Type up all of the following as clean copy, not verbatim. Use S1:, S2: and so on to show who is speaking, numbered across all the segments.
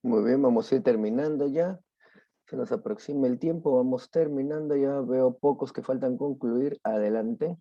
S1: Muy bien, vamos a ir terminando ya. Se nos aproxima el tiempo, vamos terminando ya. Veo pocos que faltan concluir. Adelante.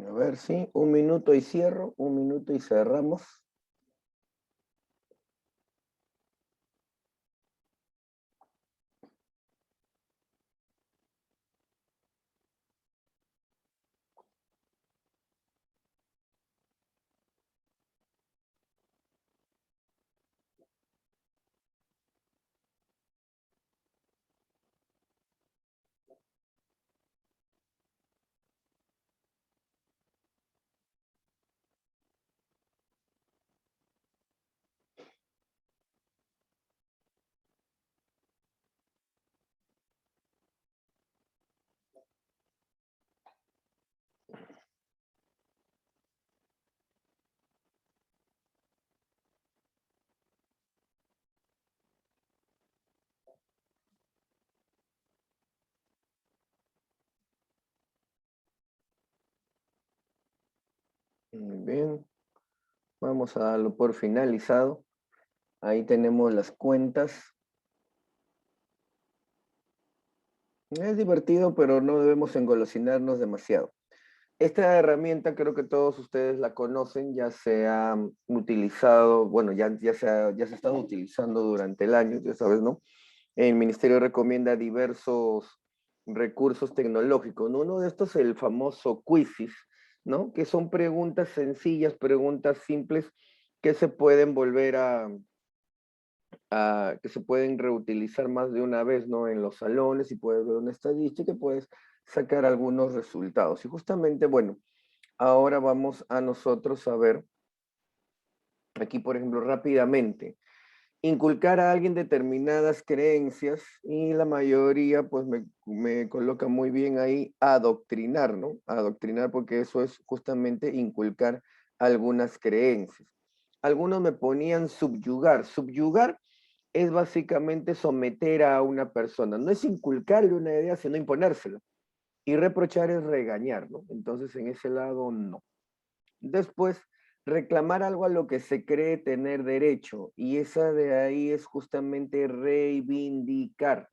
S1: A ver, sí, un minuto y cierro, un minuto y cerramos. Muy bien, vamos a darlo por finalizado. Ahí tenemos las cuentas. Es divertido, pero no debemos engolosinarnos demasiado. Esta herramienta creo que todos ustedes la conocen, ya se ha utilizado, bueno, ya se ha estado utilizando durante el año, ya sabes, ¿no? El ministerio recomienda diversos recursos tecnológicos, ¿no? Uno de estos es el famoso Quizzes, ¿no? Que son preguntas sencillas, preguntas simples que se pueden volver que se pueden reutilizar más de una vez, ¿no? En los salones y puedes ver una estadística y puedes sacar algunos resultados. Y justamente, bueno, ahora vamos a nosotros a ver, aquí por ejemplo, rápidamente, inculcar a alguien determinadas creencias y la mayoría pues me coloca muy bien ahí adoctrinar, ¿no? Adoctrinar porque eso es justamente inculcar algunas creencias. Algunos me ponían subyugar. Subyugar es básicamente someter a una persona. No es inculcarle una idea, sino imponérsela. Y reprochar es regañar, ¿no? Entonces en ese lado no. Después, reclamar algo a lo que se cree tener derecho, y esa de ahí es justamente reivindicar.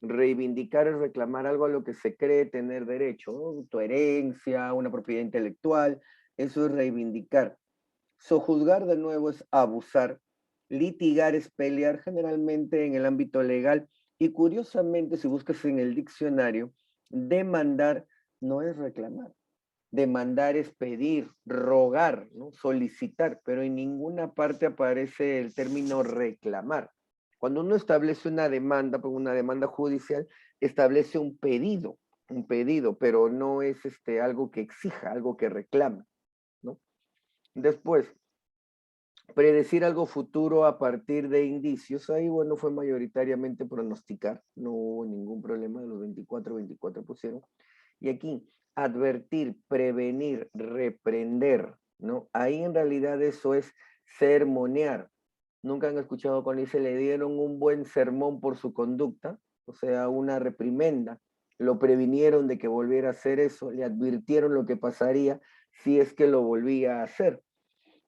S1: Reivindicar es reclamar algo a lo que se cree tener derecho, ¿no? Tu herencia, una propiedad intelectual, eso es reivindicar. Sojuzgar de nuevo es abusar. Litigar es pelear generalmente en el ámbito legal. Y curiosamente, si buscas en el diccionario, demandar no es reclamar. Demandar es pedir, rogar, ¿no? Solicitar, pero en ninguna parte aparece el término reclamar. Cuando uno establece una demanda, pues una demanda judicial, establece un pedido, pero no es algo que exija, algo que reclame, ¿no? Después, predecir algo futuro a partir de indicios, ahí bueno, fue mayoritariamente pronosticar, no hubo ningún problema, de los 24 pusieron. Y aquí, advertir, prevenir, reprender, ¿no? Ahí en realidad eso es sermonear. Nunca han escuchado cuando dice le dieron un buen sermón por su conducta, o sea, una reprimenda. Lo previnieron de que volviera a hacer eso, le advirtieron lo que pasaría si es que lo volvía a hacer.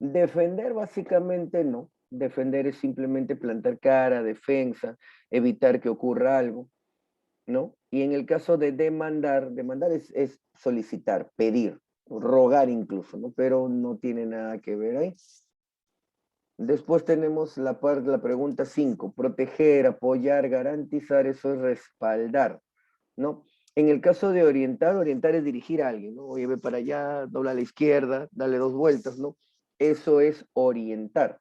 S1: Defender básicamente no. Defender es simplemente plantar cara, defensa, evitar que ocurra algo, ¿no? Y en el caso de demandar, demandar es solicitar, pedir, rogar incluso, ¿no? Pero no tiene nada que ver ahí. Después tenemos la pregunta 5, proteger, apoyar, garantizar, eso es respaldar, ¿no? En el caso de orientar, orientar es dirigir a alguien, ¿no? Oye, ve para allá, dobla a la izquierda, dale 2 vueltas, ¿no? Eso es orientar,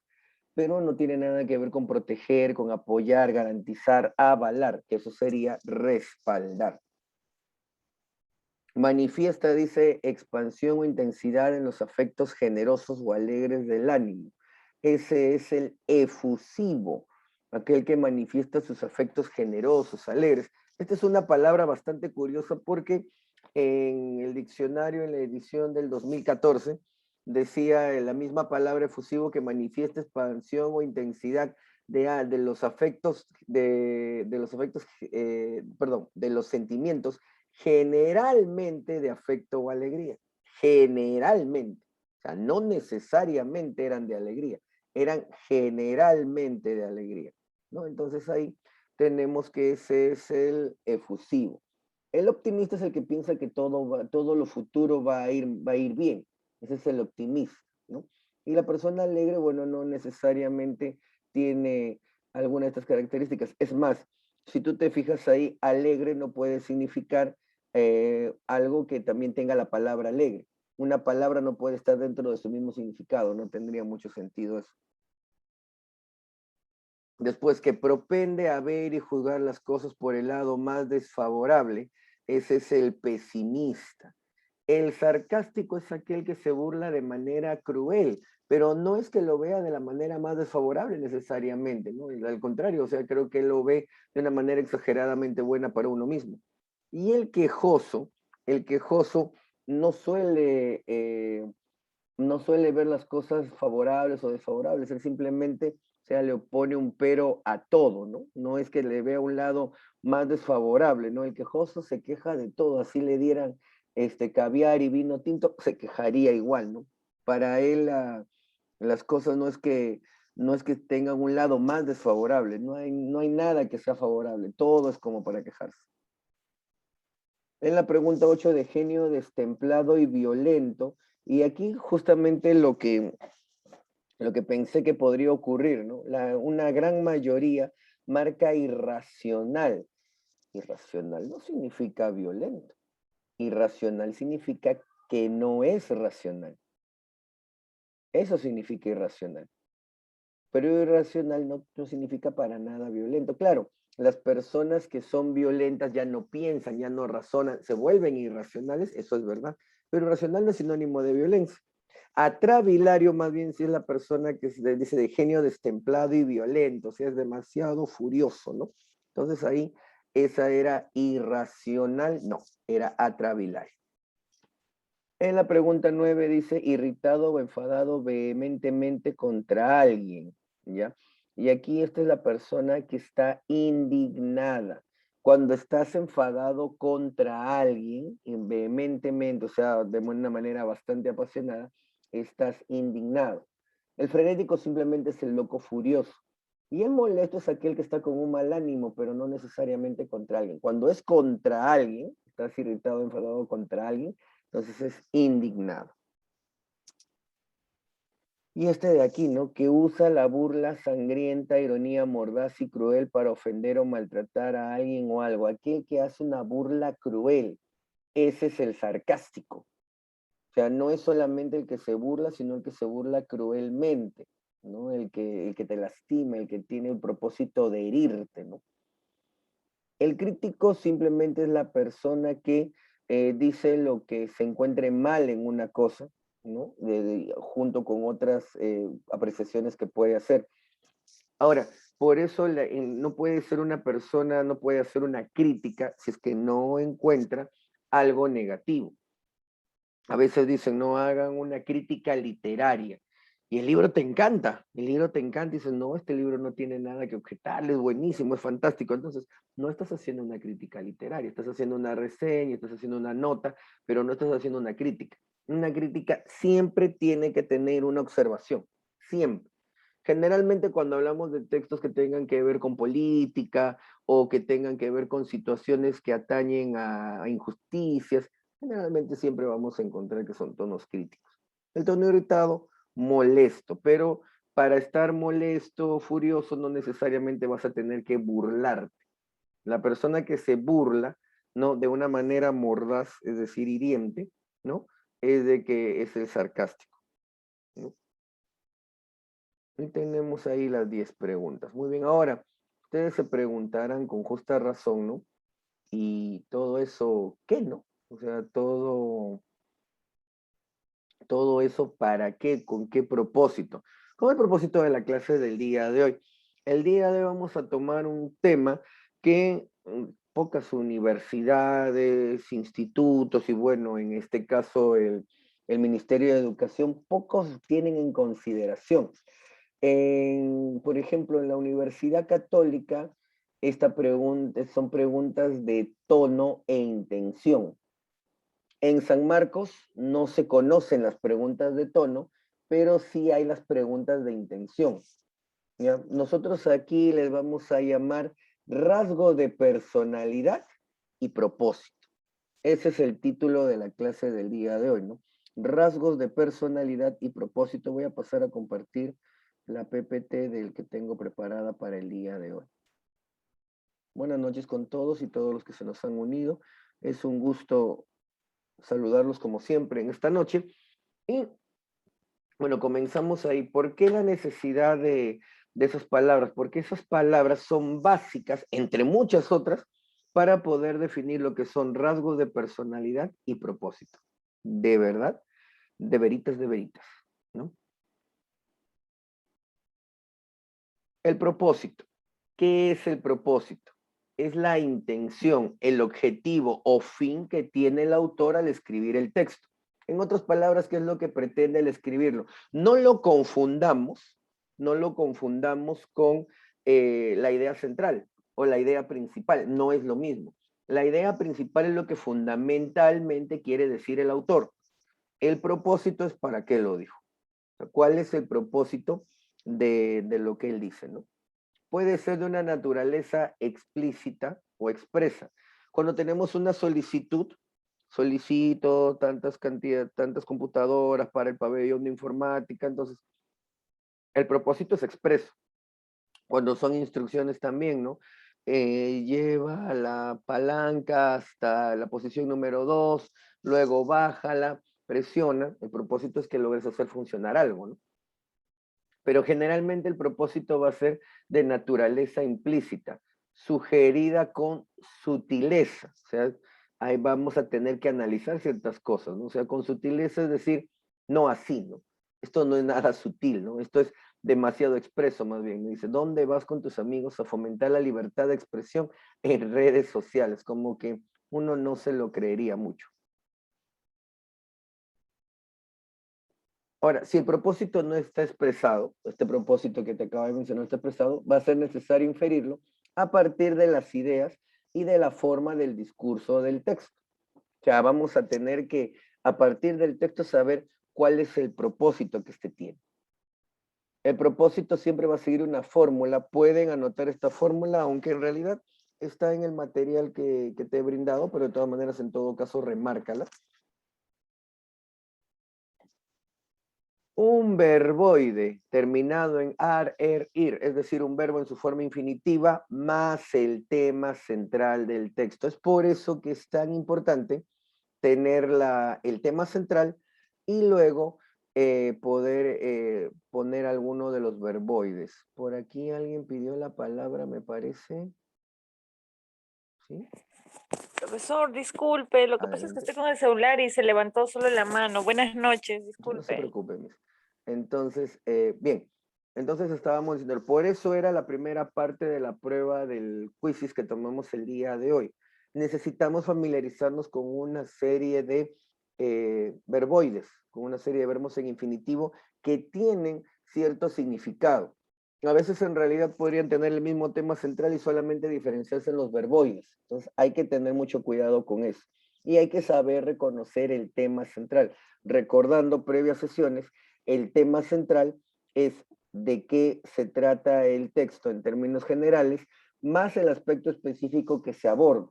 S1: pero no tiene nada que ver con proteger, con apoyar, garantizar, avalar, que eso sería respaldar. Manifiesta, dice, expansión o intensidad en los afectos generosos o alegres del ánimo. Ese es el efusivo, aquel que manifiesta sus afectos generosos, alegres. Esta es una palabra bastante curiosa porque en el diccionario, en la edición del 2014, decía la misma palabra efusivo que manifiesta expansión o intensidad de los afectos, de los sentimientos generalmente de afecto o alegría, generalmente, o sea, no necesariamente eran de alegría, eran generalmente de alegría, ¿no? Entonces ahí tenemos que ese es el efusivo. El optimista es el que piensa que todo lo futuro va a ir bien. Ese es el optimista, ¿no? Y la persona alegre, bueno, no necesariamente tiene alguna de estas características. Es más, si tú te fijas ahí, alegre no puede significar algo que también tenga la palabra alegre. Una palabra no puede estar dentro de su mismo significado, no tendría mucho sentido eso. Después, que propende a ver y juzgar las cosas por el lado más desfavorable, ese es el pesimista. El sarcástico es aquel que se burla de manera cruel, pero no es que lo vea de la manera más desfavorable necesariamente, ¿no? Al contrario, o sea, creo que lo ve de una manera exageradamente buena para uno mismo. Y el quejoso no suele, no suele ver las cosas favorables o desfavorables, él simplemente, o sea, le opone un pero a todo, ¿no? No es que le vea un lado más desfavorable, ¿no? El quejoso se queja de todo, así le dieran caviar y vino tinto, se quejaría igual, ¿no? Para él las cosas no es que tengan un lado más desfavorable, no hay nada que sea favorable, todo es como para quejarse. En la pregunta 8 de genio destemplado y violento, y aquí justamente lo que pensé que podría ocurrir, ¿no? Una gran mayoría marca irracional. Irracional no significa violento. Irracional significa que no es racional. Eso significa irracional. Pero irracional no significa para nada violento. Claro, las personas que son violentas ya no piensan, ya no razonan, se vuelven irracionales, eso es verdad. Pero irracional no es sinónimo de violencia. Atravilario más bien si es la persona que se dice de genio destemplado y violento, o sea, es demasiado furioso, ¿no? Entonces ahí esa era irracional, no, era atravilario. En la pregunta 9 dice irritado o enfadado vehementemente contra alguien, ¿ya? Y aquí esta es la persona que está indignada. Cuando estás enfadado contra alguien, vehementemente, o sea, de una manera bastante apasionada, estás indignado. El frenético simplemente es el loco furioso. Y el molesto es aquel que está con un mal ánimo, pero no necesariamente contra alguien. Cuando es contra alguien, estás irritado, enfadado contra alguien, entonces es indignado. Y este de aquí, ¿no? Que usa la burla sangrienta, ironía mordaz y cruel para ofender o maltratar a alguien o algo. Aquel que hace una burla cruel, ese es el sarcástico. O sea, no es solamente el que se burla, sino el que se burla cruelmente, ¿no? El que te lastima, el que tiene el propósito de herirte, ¿no? El crítico simplemente es la persona que dice lo que se encuentre mal en una cosa, ¿no? Junto con otras apreciaciones que puede hacer. Ahora, por eso no puede ser una persona, no puede hacer una crítica si es que no encuentra algo negativo. A veces dicen, no hagan una crítica literaria. Y el libro te encanta, el libro te encanta y dices, no, este libro no tiene nada que objetarle, es buenísimo, es fantástico. Entonces, no estás haciendo una crítica literaria, estás haciendo una reseña, estás haciendo una nota, pero no estás haciendo una crítica. Una crítica siempre tiene que tener una observación, siempre. Generalmente cuando hablamos de textos que tengan que ver con política o que tengan que ver con situaciones que atañen a injusticias, generalmente siempre vamos a encontrar que son tonos críticos. El tono irritado, molesto, pero para estar molesto o furioso no necesariamente vas a tener que burlarte. La persona que se burla, ¿no? De una manera mordaz, es decir, hiriente, ¿no? Es de que es el sarcástico, ¿no? Y tenemos ahí las 10 preguntas. Muy bien, ahora, ustedes se preguntarán con justa razón, ¿no? Y todo eso, ¿qué no? O sea, todo eso, ¿para qué? ¿Con qué propósito? Con el propósito de la clase del día de hoy. El día de hoy vamos a tomar un tema que pocas universidades, institutos y bueno, en este caso el Ministerio de Educación, pocos tienen en consideración. Por ejemplo, en la Universidad Católica, son preguntas de tono e intención. En San Marcos no se conocen las preguntas de tono, pero sí hay las preguntas de intención. ¿Ya? Nosotros aquí les vamos a llamar rasgo de personalidad y propósito. Ese es el título de la clase del día de hoy, ¿no? Rasgos de personalidad y propósito. Voy a pasar a compartir la PPT del que tengo preparada para el día de hoy. Buenas noches con todos y todos los que se nos han unido. Es un gusto saludarlos como siempre en esta noche. Y bueno, comenzamos ahí. ¿Por qué la necesidad de esas palabras? Porque esas palabras son básicas, entre muchas otras, para poder definir lo que son rasgos de personalidad y propósito. De verdad, de veritas, ¿no? El propósito. ¿Qué es el propósito? Es la intención, el objetivo o fin que tiene el autor al escribir el texto. En otras palabras, ¿qué es lo que pretende al escribirlo? No lo confundamos, no lo confundamos con la idea central o la idea principal. No es lo mismo. La idea principal es lo que fundamentalmente quiere decir el autor. El propósito es para qué lo dijo. ¿Cuál es el propósito de lo que él dice, ¿no? Puede ser de una naturaleza explícita o expresa. Cuando tenemos una solicitud, solicito tantas cantidades, tantas computadoras para el pabellón de informática, entonces el propósito es expreso. Cuando son instrucciones también, ¿no? Lleva la palanca hasta la posición número 2, luego bájala, presiona, el propósito es que logres hacer funcionar algo, ¿no? Pero generalmente el propósito va a ser de naturaleza implícita, sugerida con sutileza, o sea, ahí vamos a tener que analizar ciertas cosas, ¿no? O sea, con sutileza es decir, no así, ¿no? Esto no es nada sutil, ¿no? Esto es demasiado expreso más bien. Dice, ¿dónde vas con tus amigos a fomentar la libertad de expresión en redes sociales? Como que uno no se lo creería mucho. Ahora, si el propósito no está expresado, este propósito que te acabo de mencionar no está expresado, va a ser necesario inferirlo a partir de las ideas y de la forma del discurso del texto. O sea, vamos a tener que, a partir del texto, saber cuál es el propósito que este tiene. El propósito siempre va a seguir una fórmula. Pueden anotar esta fórmula, aunque en realidad está en el material que te he brindado, pero de todas maneras, en todo caso, remárcala. Un verboide terminado en ar, er, ir, es decir, un verbo en su forma infinitiva más el tema central del texto. Es por eso que es tan importante tener el tema central y luego poder poner alguno de los verboides. Por aquí alguien pidió la palabra, me parece. ¿Sí?
S2: Profesor, disculpe, lo que pasa es que
S1: Adelante.
S2: estoy con el celular y se levantó solo la mano. Buenas noches,
S1: No se
S2: disculpe.
S1: preocupe, Miss. Entonces, bien, entonces estábamos diciendo, por eso era la primera parte de la prueba del quizzes que tomamos el día de hoy. Necesitamos familiarizarnos con una serie de verboides, con una serie de verbos en infinitivo que tienen cierto significado. A veces en realidad podrían tener el mismo tema central y solamente diferenciarse en los verboides. Entonces hay que tener mucho cuidado con eso. Y hay que saber reconocer el tema central. Recordando previas sesiones, el tema central es de qué se trata el texto en términos generales, más el aspecto específico que se aborda.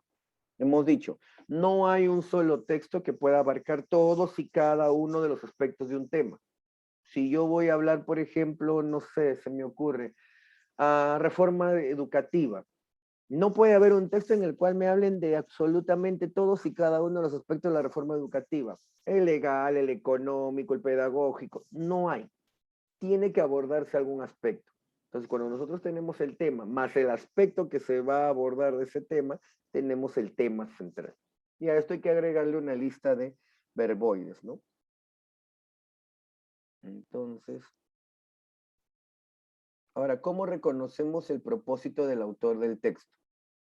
S1: Hemos dicho, no hay un solo texto que pueda abarcar todos y cada uno de los aspectos de un tema. Si yo voy a hablar, por ejemplo, no sé, se me ocurre, reforma educativa, no puede haber un texto en el cual me hablen de absolutamente todos y cada uno de los aspectos de la reforma educativa. El legal, el económico, el pedagógico. No hay. Tiene que abordarse algún aspecto. Entonces, cuando nosotros tenemos el tema, más el aspecto que se va a abordar de ese tema, tenemos el tema central. Y a esto hay que agregarle una lista de verboides, ¿no? Entonces, ahora, ¿cómo reconocemos el propósito del autor del texto?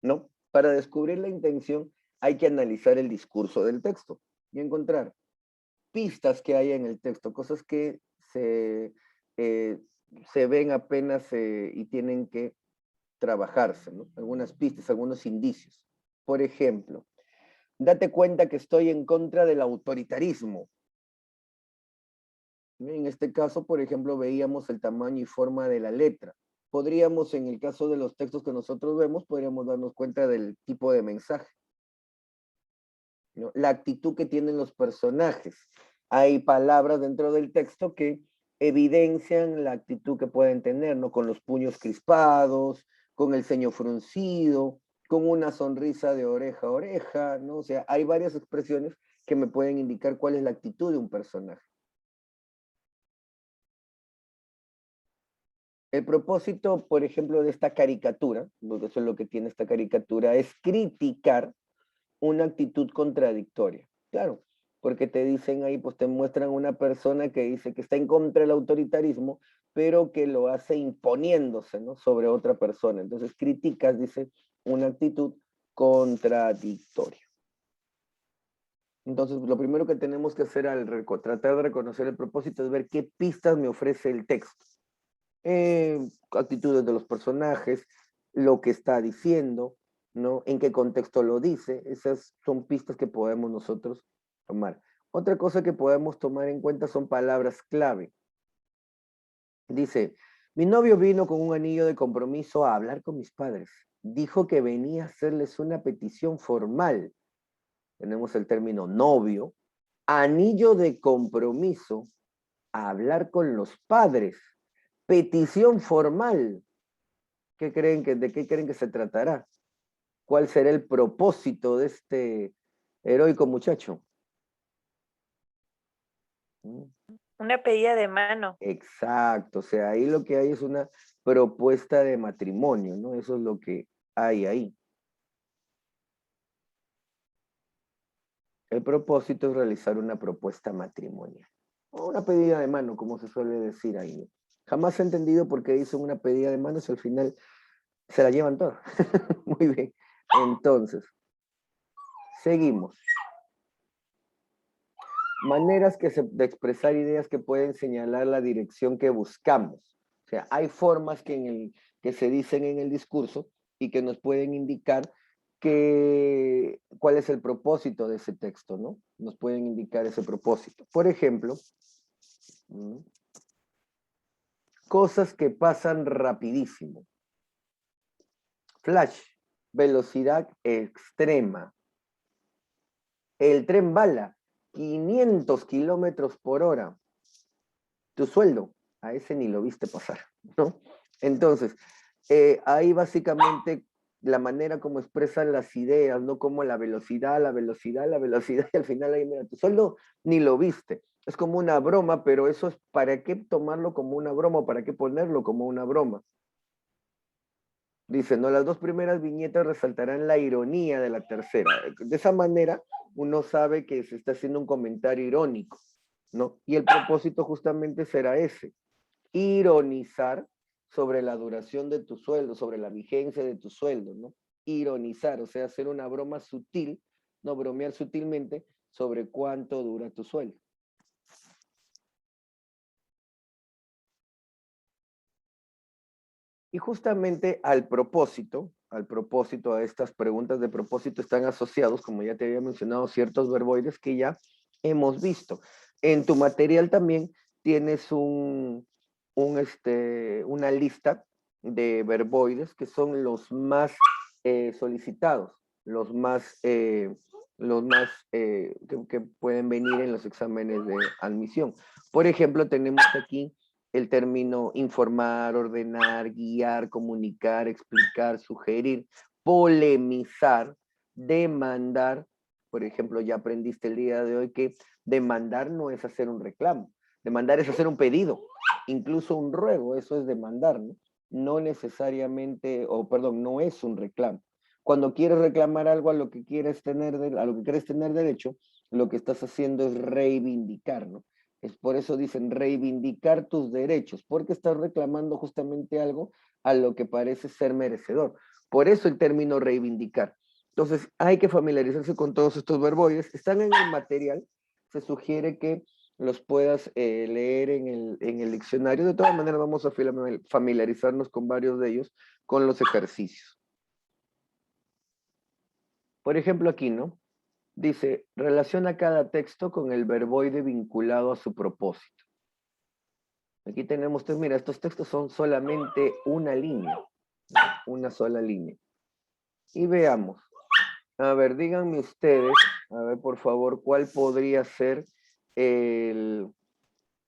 S1: ¿No? Para descubrir la intención hay que analizar el discurso del texto y encontrar pistas que hay en el texto, cosas que eh, se ven apenas y tienen que trabajarse, ¿no? Algunas pistas, algunos indicios. Por ejemplo, date cuenta que estoy en contra del autoritarismo. En este caso, por ejemplo, veíamos el tamaño y forma de la letra. Podríamos, en el caso de los textos que nosotros vemos, podríamos darnos cuenta del tipo de mensaje. ¿no? La actitud que tienen los personajes. Hay palabras dentro del texto que evidencian la actitud que pueden tener, ¿no? Con los puños crispados, con el ceño fruncido, con una sonrisa de oreja a oreja, ¿no? O sea, hay varias expresiones que me pueden indicar cuál es la actitud de un personaje. El propósito, por ejemplo, de esta caricatura, porque eso es lo que tiene esta caricatura, es criticar una actitud contradictoria. Claro, porque te dicen ahí, pues te muestran una persona que dice que está en contra del autoritarismo, pero que lo hace imponiéndose, ¿no? Sobre otra persona. Entonces criticas, dice, una actitud contradictoria. Entonces, lo primero que tenemos que hacer al tratar de reconocer el propósito es ver qué pistas me ofrece el texto. Actitudes de los personajes, lo que está diciendo, ¿no? En qué contexto lo dice. Esas son pistas que podemos nosotros tomar. Otra cosa que podemos tomar en cuenta son palabras clave. Dice, mi novio vino con un anillo de compromiso a hablar con mis padres. Dijo que venía a hacerles una petición formal. Tenemos el término novio, anillo de compromiso, a hablar con los padres, petición formal. ¿De qué creen que se tratará? ¿Cuál será el propósito de este heroico muchacho?
S2: Una pedida de mano.
S1: Exacto, o sea, ahí lo que hay es una propuesta de matrimonio, ¿no? Eso es lo que hay ahí. El propósito es realizar una propuesta matrimonial. O una pedida de mano, como se suele decir ahí, ¿no? Jamás he entendido por qué dicen una pedida de mano si al final se la llevan todas. Muy bien. Entonces, seguimos. Maneras de expresar ideas que pueden señalar la dirección que buscamos. O sea, hay formas que se dicen en el discurso y que nos pueden indicar cuál es el propósito de ese texto, ¿no? Nos pueden indicar ese propósito. Por ejemplo, cosas que pasan rapidísimo. Flash, velocidad extrema. El tren bala, 500 kilómetros por hora. Tu sueldo, a ese ni lo viste pasar, ¿no? Entonces, ahí básicamente la manera como expresan las ideas, ¿no? Como la velocidad, y al final ahí, mira, tu sueldo ni lo viste. Es como una broma, pero eso es, ¿para qué tomarlo como una broma o para qué ponerlo como una broma? Dice, no, las dos primeras viñetas resaltarán la ironía de la tercera. De esa manera, uno sabe que se está haciendo un comentario irónico, ¿no? Y el propósito justamente será ese, ironizar sobre la duración de tu sueldo, sobre la vigencia de tu sueldo, ¿no? Ironizar, o sea, hacer una broma sutil, no bromear sutilmente sobre cuánto dura tu sueldo. Y justamente al propósito a estas preguntas de propósito están asociados, como ya te había mencionado, ciertos verboides que ya hemos visto. En tu material también tienes una lista de verboides que son los más solicitados, que pueden venir en los exámenes de admisión. Por ejemplo, tenemos aquí el término informar, ordenar, guiar, comunicar, explicar, sugerir, polemizar, demandar. Por ejemplo, ya aprendiste el día de hoy que demandar no es hacer un reclamo, demandar es hacer un pedido, incluso un ruego, eso es demandar, ¿no? No necesariamente, no es un reclamo. Cuando quieres reclamar algo a lo que quieres tener derecho, lo que estás haciendo es reivindicar, ¿no? Es por eso dicen reivindicar tus derechos, porque estás reclamando justamente algo a lo que parece ser merecedor. Por eso el término reivindicar. Entonces, hay que familiarizarse con todos estos verboides. Están en el material. Se sugiere que los puedas leer en el diccionario. De todas maneras, vamos a familiarizarnos con varios de ellos, con los ejercicios. Por ejemplo, aquí, ¿no? Dice, relaciona cada texto con el verboide vinculado a su propósito. Aquí tenemos, mira, estos textos son solamente una línea, ¿no? Una sola línea. Y veamos. A ver, díganme ustedes A ver, por favor, ¿cuál podría ser el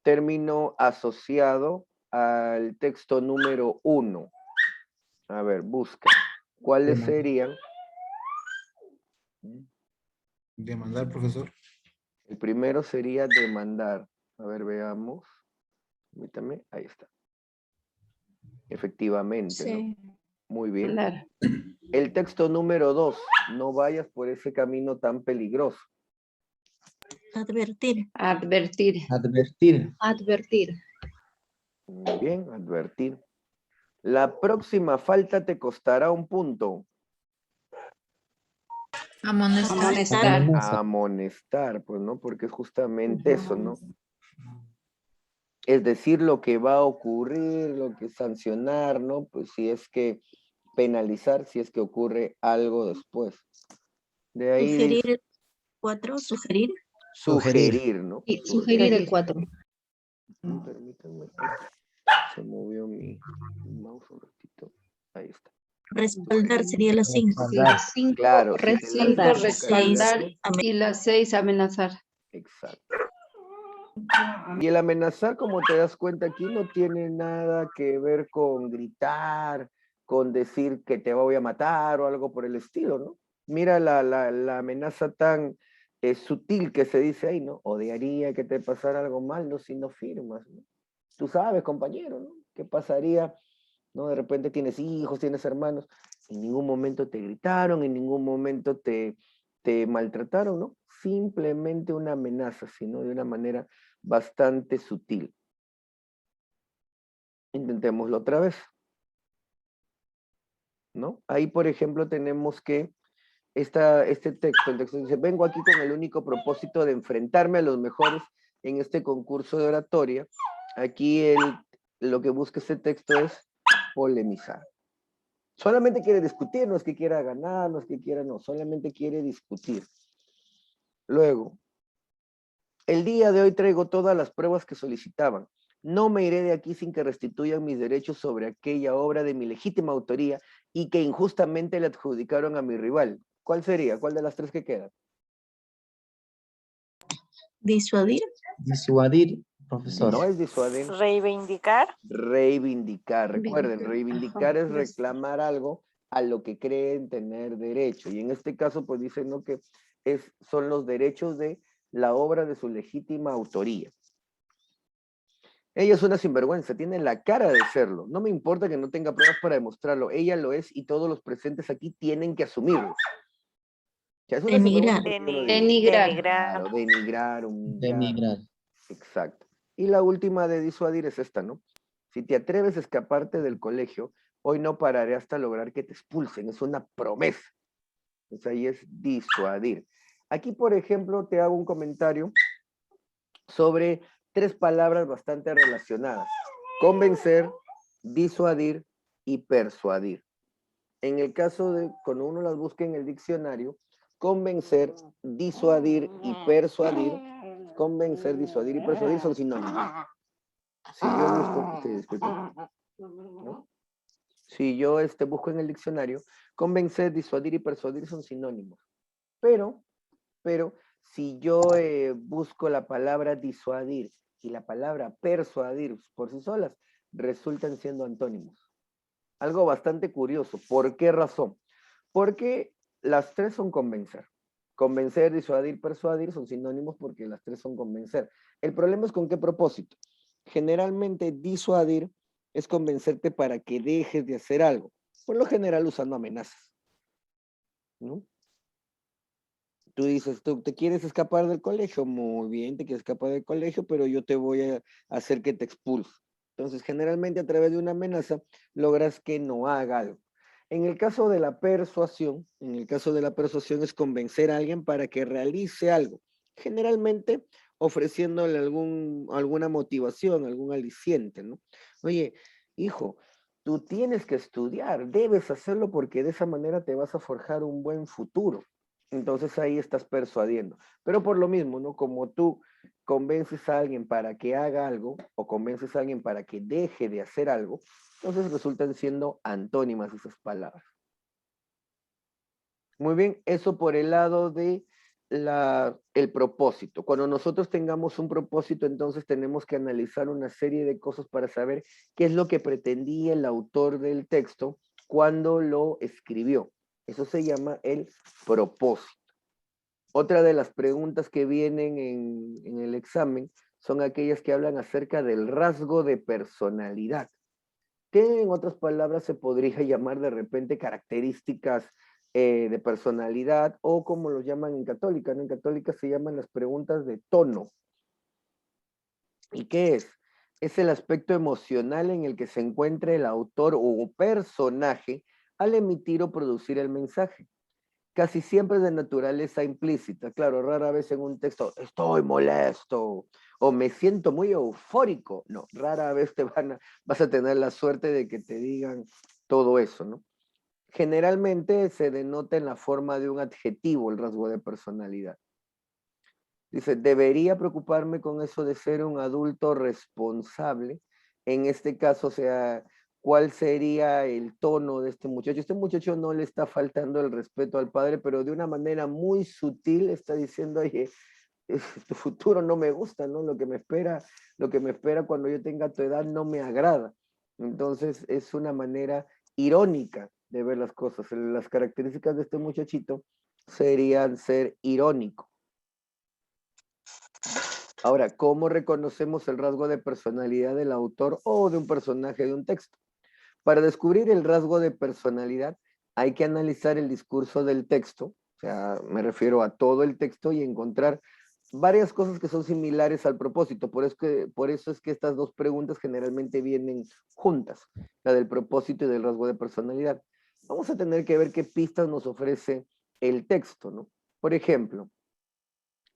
S1: término asociado al texto número 1? A ver, busca. ¿Cuáles
S3: Demandar.
S1: serían?
S3: Demandar, profesor.
S1: El primero sería demandar. A ver, veamos. Permítame. Ahí está. Efectivamente, ¿no?
S4: Sí,
S1: Muy bien.
S4: claro.
S1: El texto número 2. No vayas por ese camino tan peligroso.
S5: Advertir.
S4: Advertir.
S3: Advertir.
S4: Advertir.
S1: Muy bien, advertir. La próxima falta te costará un punto.
S5: Amonestar.
S4: Amonestar.
S3: Amenaza.
S1: Amonestar, pues, ¿no? Porque es justamente eso, ¿no? Es decir, lo que va a ocurrir, lo que sancionar, ¿no? Pues si es que penalizar, si es que ocurre algo después. De ahí dice
S5: Sugerir. 4. Sugerir.
S1: sugerir, ¿no?
S4: Y sugerir el 4.
S1: Permítanme. Se movió mi mouse un ratito. Ahí está.
S5: Respaldar sería la 5.
S3: Respaldar.
S4: 5,
S1: Claro, si te
S4: respaldar.
S1: lanzas
S4: Respaldar.
S1: focalidad.
S4: Y la 6, amenazar.
S1: Exacto. Y el amenazar, como te das cuenta aquí, no tiene nada que ver con gritar, con decir que te voy a matar o algo por el estilo, ¿no? Mira la amenaza tan sutil que se dice ahí, ¿no? Odiaría que te pasara algo mal, ¿no? Si no firmas, ¿no? Tú sabes, compañero, ¿no? ¿Qué pasaría? ¿No? De repente tienes hijos, tienes hermanos, en ningún momento te gritaron, en ningún momento te maltrataron, ¿no? Simplemente una amenaza, sino de una manera bastante sutil. Intentémoslo otra vez, ¿no? Ahí, por ejemplo, tenemos que este texto, el texto dice, vengo aquí con el único propósito de enfrentarme a los mejores en este concurso de oratoria. Aquí lo que busca este texto es polemizar. Solamente quiere discutir, no es que quiera ganar, no es que quiera, no, solamente quiere discutir. Luego, el día de hoy traigo todas las pruebas que solicitaban. No me iré de aquí sin que restituyan mis derechos sobre aquella obra de mi legítima autoría y que injustamente le adjudicaron a mi rival. ¿Cuál sería? ¿Cuál de las tres que quedan?
S5: Disuadir.
S3: Disuadir, profesor.
S1: No es disuadir.
S2: Reivindicar.
S1: Reivindicar. Recuerden,
S4: Reivindicar.
S1: reivindicar
S4: Ajá.
S1: es reclamar algo a lo que creen tener derecho. Y en este caso, pues dicen, ¿no? Que son los derechos de la obra de su legítima autoría. Ella es una sinvergüenza, tiene la cara de serlo. No me importa que no tenga pruebas para demostrarlo. Ella lo es y todos los presentes aquí tienen que asumirlo. O sea, es una
S5: Denigrar.
S1: sinvergüenza, yo lo digo.
S4: Denigrar.
S1: Claro, denigrar, humillar.
S3: Denigrar.
S1: Exacto. Y la última de disuadir es esta, ¿no? Si te atreves a escaparte del colegio, hoy no pararé hasta lograr que te expulsen. Es una promesa. Entonces ahí es disuadir. Aquí, por ejemplo, te hago un comentario sobre tres palabras bastante relacionadas. Convencer, disuadir y persuadir. En el caso de, cuando uno las busca en el diccionario, convencer, disuadir y persuadir, convencer, disuadir y persuadir son sinónimos. Si yo busco, ¿no? Si yo busco en el diccionario, convencer, disuadir y persuadir son sinónimos. Pero si yo busco la palabra disuadir y la palabra persuadir por sí solas, resultan siendo antónimos. Algo bastante curioso. ¿Por qué razón? Porque las tres son convencer. Convencer, disuadir, persuadir son sinónimos porque las tres son convencer. El problema es con qué propósito. Generalmente disuadir es convencerte para que dejes de hacer algo. Por lo general usando amenazas, ¿no? Tú dices, tú te quieres escapar del colegio, muy bien, te quieres escapar del colegio, pero yo te voy a hacer que te expulse. Entonces, generalmente a través de una amenaza logras que no haga algo. En el caso de la persuasión, es convencer a alguien para que realice algo. Generalmente ofreciéndole alguna motivación, algún aliciente, ¿no? Oye, hijo, tú tienes que estudiar, debes hacerlo porque de esa manera te vas a forjar un buen futuro. Entonces ahí estás persuadiendo. Pero por lo mismo, ¿no? Como tú convences a alguien para que haga algo o convences a alguien para que deje de hacer algo, entonces resultan siendo antónimas esas palabras. Muy bien, eso por el lado de el propósito. Cuando nosotros tengamos un propósito, entonces tenemos que analizar una serie de cosas para saber qué es lo que pretendía el autor del texto cuando lo escribió. Eso se llama el propósito. Otra de las preguntas que vienen en el examen son aquellas que hablan acerca del rasgo de personalidad, que en otras palabras se podría llamar de repente características de personalidad, o como lo llaman en Católica, ¿no? En Católica se llaman las preguntas de tono. ¿Y qué es? Es el aspecto emocional en el que se encuentra el autor o personaje al emitir o producir el mensaje. Casi siempre es de naturaleza implícita. Claro, rara vez en un texto, estoy molesto, o me siento muy eufórico. No, rara vez vas a tener la suerte de que te digan todo eso, ¿no? Generalmente se denota en la forma de un adjetivo el rasgo de personalidad. Dice, debería preocuparme con eso de ser un adulto responsable. En este caso, o sea, ¿cuál sería el tono de este muchacho? Este muchacho no le está faltando el respeto al padre, pero de una manera muy sutil está diciendo, oye, tu futuro no me gusta, ¿no? Lo que me espera cuando yo tenga tu edad no me agrada. Entonces, es una manera irónica de ver las cosas. Las características de este muchachito serían ser irónico. Ahora, ¿cómo reconocemos el rasgo de personalidad del autor o de un personaje de un texto? Para descubrir el rasgo de personalidad, hay que analizar el discurso del texto, o sea, me refiero a todo el texto, y encontrar varias cosas que son similares al propósito. Por eso es que estas dos preguntas generalmente vienen juntas, la del propósito y del rasgo de personalidad. Vamos a tener que ver qué pistas nos ofrece el texto, ¿no? Por ejemplo,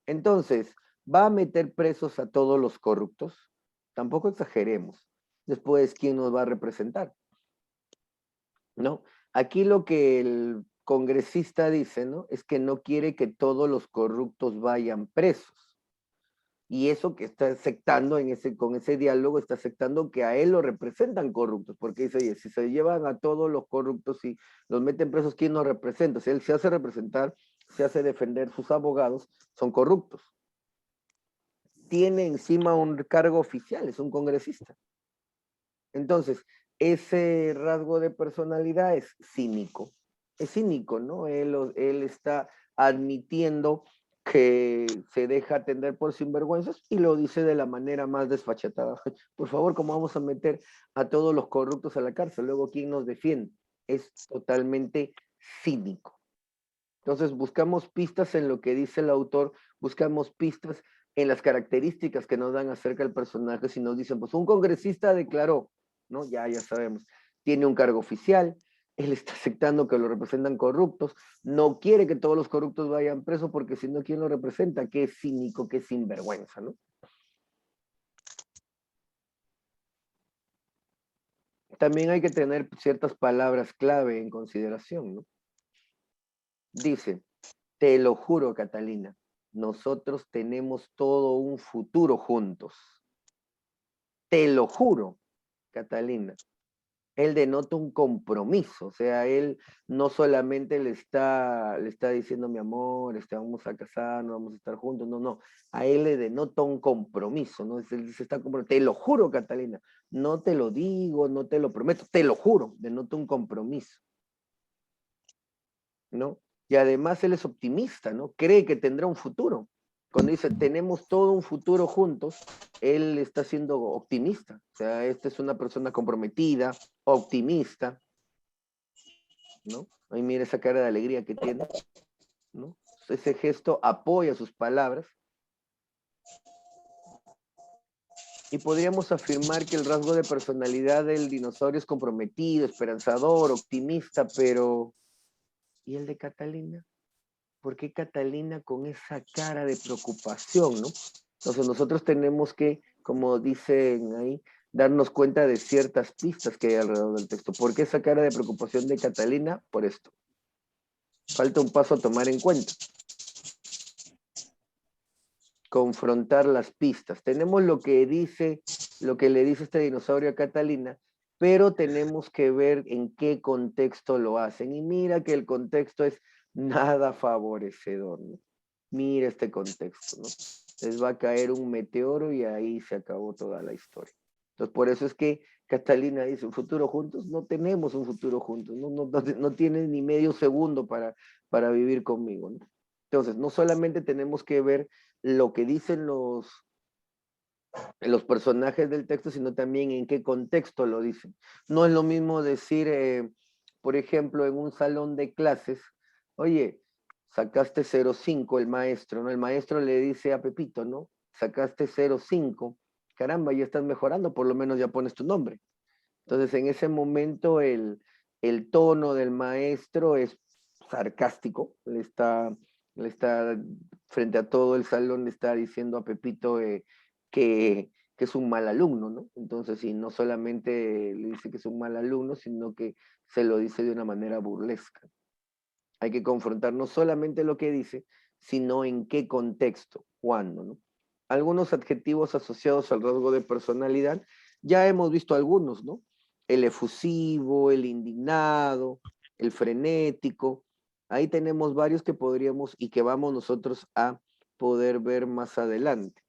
S1: entonces, ¿va a meter presos a todos los corruptos? Tampoco exageremos. Después, ¿quién nos va a representar? ¿No? Aquí lo que el congresista dice, ¿no? Es que no quiere que todos los corruptos vayan presos. Y eso que está aceptando con ese diálogo, está aceptando que a él lo representan corruptos, porque dice, oye, si se llevan a todos los corruptos y los meten presos, ¿quién nos representa? Si él se hace representar, se hace defender, sus abogados son corruptos. Tiene encima un cargo oficial, es un congresista. Entonces, ese rasgo de personalidad es cínico. Es cínico, ¿no? Él está admitiendo que se deja atender por sinvergüenzas y lo dice de la manera más desfachatada. Por favor, ¿cómo vamos a meter a todos los corruptos a la cárcel? Luego, ¿quién nos defiende? Es totalmente cínico. Entonces, buscamos pistas en lo que dice el autor, buscamos pistas en las características que nos dan acerca del personaje. Si nos dicen, pues un congresista declaró, ¿no? Ya sabemos, tiene un cargo oficial, él está aceptando que lo representan corruptos, no quiere que todos los corruptos vayan presos porque si no, ¿quién lo representa? Qué cínico, qué sinvergüenza, ¿no? También hay que tener ciertas palabras clave en consideración, ¿no? Dice, te lo juro, Catalina, nosotros tenemos todo un futuro juntos. Te lo juro, Catalina. Él denota un compromiso, o sea, él no solamente le está diciendo, mi amor, vamos a casarnos, vamos a estar juntos, no, a él le denota un compromiso, ¿no? Él se está comprometiendo, te lo juro, Catalina, no te lo digo, no te lo prometo, te lo juro, denota un compromiso, ¿no? Y además él es optimista, ¿no? Cree que tendrá un futuro. Cuando dice, tenemos todo un futuro juntos, él está siendo optimista. O sea, esta es una persona comprometida, optimista, ¿no? Ahí mira esa cara de alegría que tiene, ¿no? Ese gesto apoya sus palabras. Y podríamos afirmar que el rasgo de personalidad del dinosaurio es comprometido, esperanzador, optimista, pero ¿y el de Catalina? ¿Por qué Catalina con esa cara de preocupación, no? Entonces nosotros tenemos que, como dicen ahí, darnos cuenta de ciertas pistas que hay alrededor del texto. ¿Por qué esa cara de preocupación de Catalina? Por esto. Falta un paso a tomar en cuenta. Confrontar las pistas. Tenemos lo que le dice este dinosaurio a Catalina, pero tenemos que ver en qué contexto lo hacen. Y mira que el contexto es nada favorecedor, ¿no? Mira este contexto, ¿no? Les va a caer un meteoro y ahí se acabó toda la historia. Entonces, por eso es que Catalina dice, ¿un futuro juntos? No tenemos un futuro juntos, no tienes ni medio segundo para vivir conmigo, ¿no? Entonces, no solamente tenemos que ver lo que dicen los personajes del texto, sino también en qué contexto lo dicen. No es lo mismo decir, por ejemplo, en un salón de clases, oye, sacaste 0,5 el maestro, ¿no? El maestro le dice a Pepito, ¿no? Sacaste 0,5, caramba, ya estás mejorando, por lo menos ya pones tu nombre. Entonces, en ese momento el tono del maestro es sarcástico, le está frente a todo el salón, le está diciendo a Pepito que es un mal alumno, ¿no? Entonces, y no solamente le dice que es un mal alumno, sino que se lo dice de una manera burlesca. Hay que confrontar no solamente lo que dice, sino en qué contexto, cuándo, ¿no? Algunos adjetivos asociados al rasgo de personalidad, ya hemos visto algunos, ¿no? El efusivo, el indignado, el frenético. Ahí tenemos varios que podríamos y que vamos nosotros a poder ver más adelante.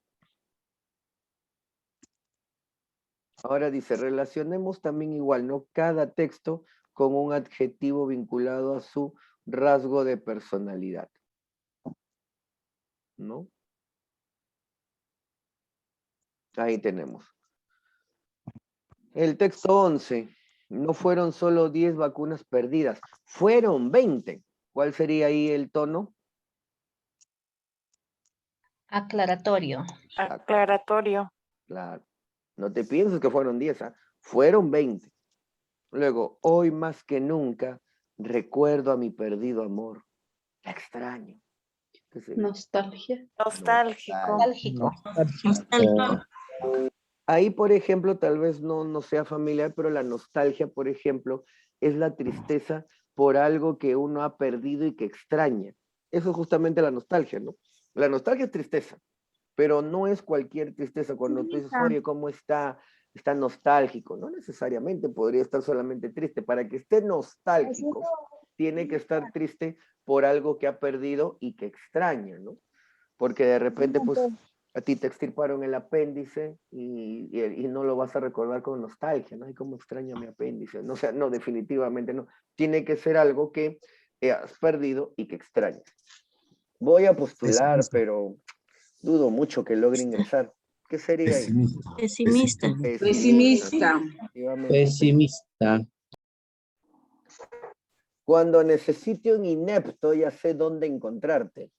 S1: Ahora dice, relacionemos también igual, ¿no? Cada texto con un adjetivo vinculado a su rasgo de personalidad, ¿no? Ahí tenemos. El texto 11. No fueron solo 10 vacunas perdidas, fueron 20. ¿Cuál sería ahí el tono?
S4: Aclaratorio.
S2: Aclaratorio.
S1: Claro. No te pienses que fueron 10, ¿ah? Fueron 20. Luego, hoy más que nunca, recuerdo a mi perdido amor. La extraño. ¿Qué sería?
S4: Nostalgia.
S2: Nostálgico.
S4: Nostálgico.
S5: Nostálgico.
S1: Ahí, por ejemplo, tal vez no sea familiar, pero la nostalgia, por ejemplo, es la tristeza por algo que uno ha perdido y que extraña. Eso es justamente la nostalgia, ¿no? La nostalgia es tristeza, pero no es cualquier tristeza. Cuando tú dices, oye, ¿cómo está? Está nostálgico. No necesariamente podría estar solamente triste. Para que esté nostálgico, tiene que estar triste por algo que ha perdido y que extraña, ¿no? Porque de repente, pues, a ti te extirparon el apéndice y no lo vas a recordar con nostalgia, ¿no? Ay, cómo extraña mi apéndice. No, o sea, no, definitivamente no. Tiene que ser algo que has perdido y que extrañas. Voy a postular, pero dudo mucho que logre ingresar. ¿Qué sería ahí?
S5: Pesimista.
S4: Pesimista.
S1: Efectivamente.
S3: Pesimista.
S1: Cuando necesite un inepto, ya sé dónde encontrarte.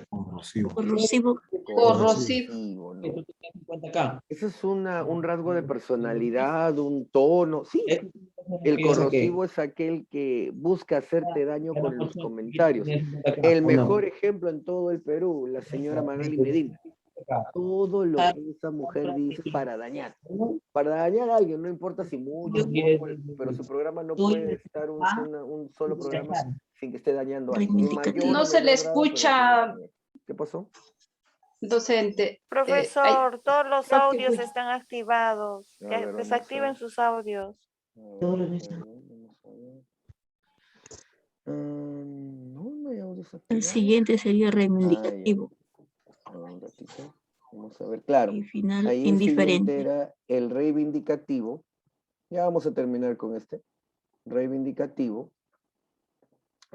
S3: Corrosivo.
S5: Corrosivo.
S1: Corrosivo, ¿no? Ese es un rasgo de personalidad, un tono. Sí, el corrosivo es aquel que busca hacerte daño con los comentarios. El mejor ejemplo en todo el Perú, la señora Magali Medina. Todo lo que esa mujer dice es para dañar. Para dañar a alguien, no importa si mucho, poco, pero su programa no puede estar un solo programa sin que esté dañando a alguien. Ni mayor,
S4: No se le
S1: menor grado, pero
S4: escucha,
S1: sí. ¿Qué pasó?
S4: docente.
S2: Profesor, todos los
S4: creo que
S2: audios
S4: voy-
S2: están activados.
S1: A
S2: Que
S1: ver, vamos
S2: desactiven
S1: a-
S2: sus audios.
S1: Vamos a ver. No hay audios
S5: El
S1: activados.
S5: siguiente sería
S1: Ah, ya.
S5: reivindicativo.
S1: Un ratito. Vamos a ver, claro.
S5: Y final,
S1: Ahí el siguiente
S5: indiferente.
S1: era el reivindicativo. Ya vamos a terminar con este. Reivindicativo.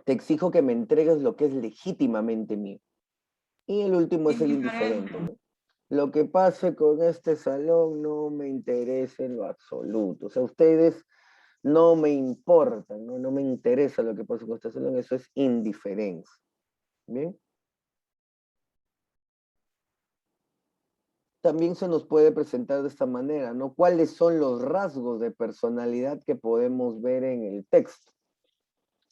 S1: Te exijo que me entregues lo que es legítimamente mío. Y el último es el indiferente, ¿no? Lo que pase con este salón no me interesa en lo absoluto. O sea, ustedes no me importan, ¿no? No me interesa lo que pase con este salón. Eso es indiferencia. ¿Bien? También se nos puede presentar de esta manera, ¿no? ¿Cuáles son los rasgos de personalidad que podemos ver en el texto?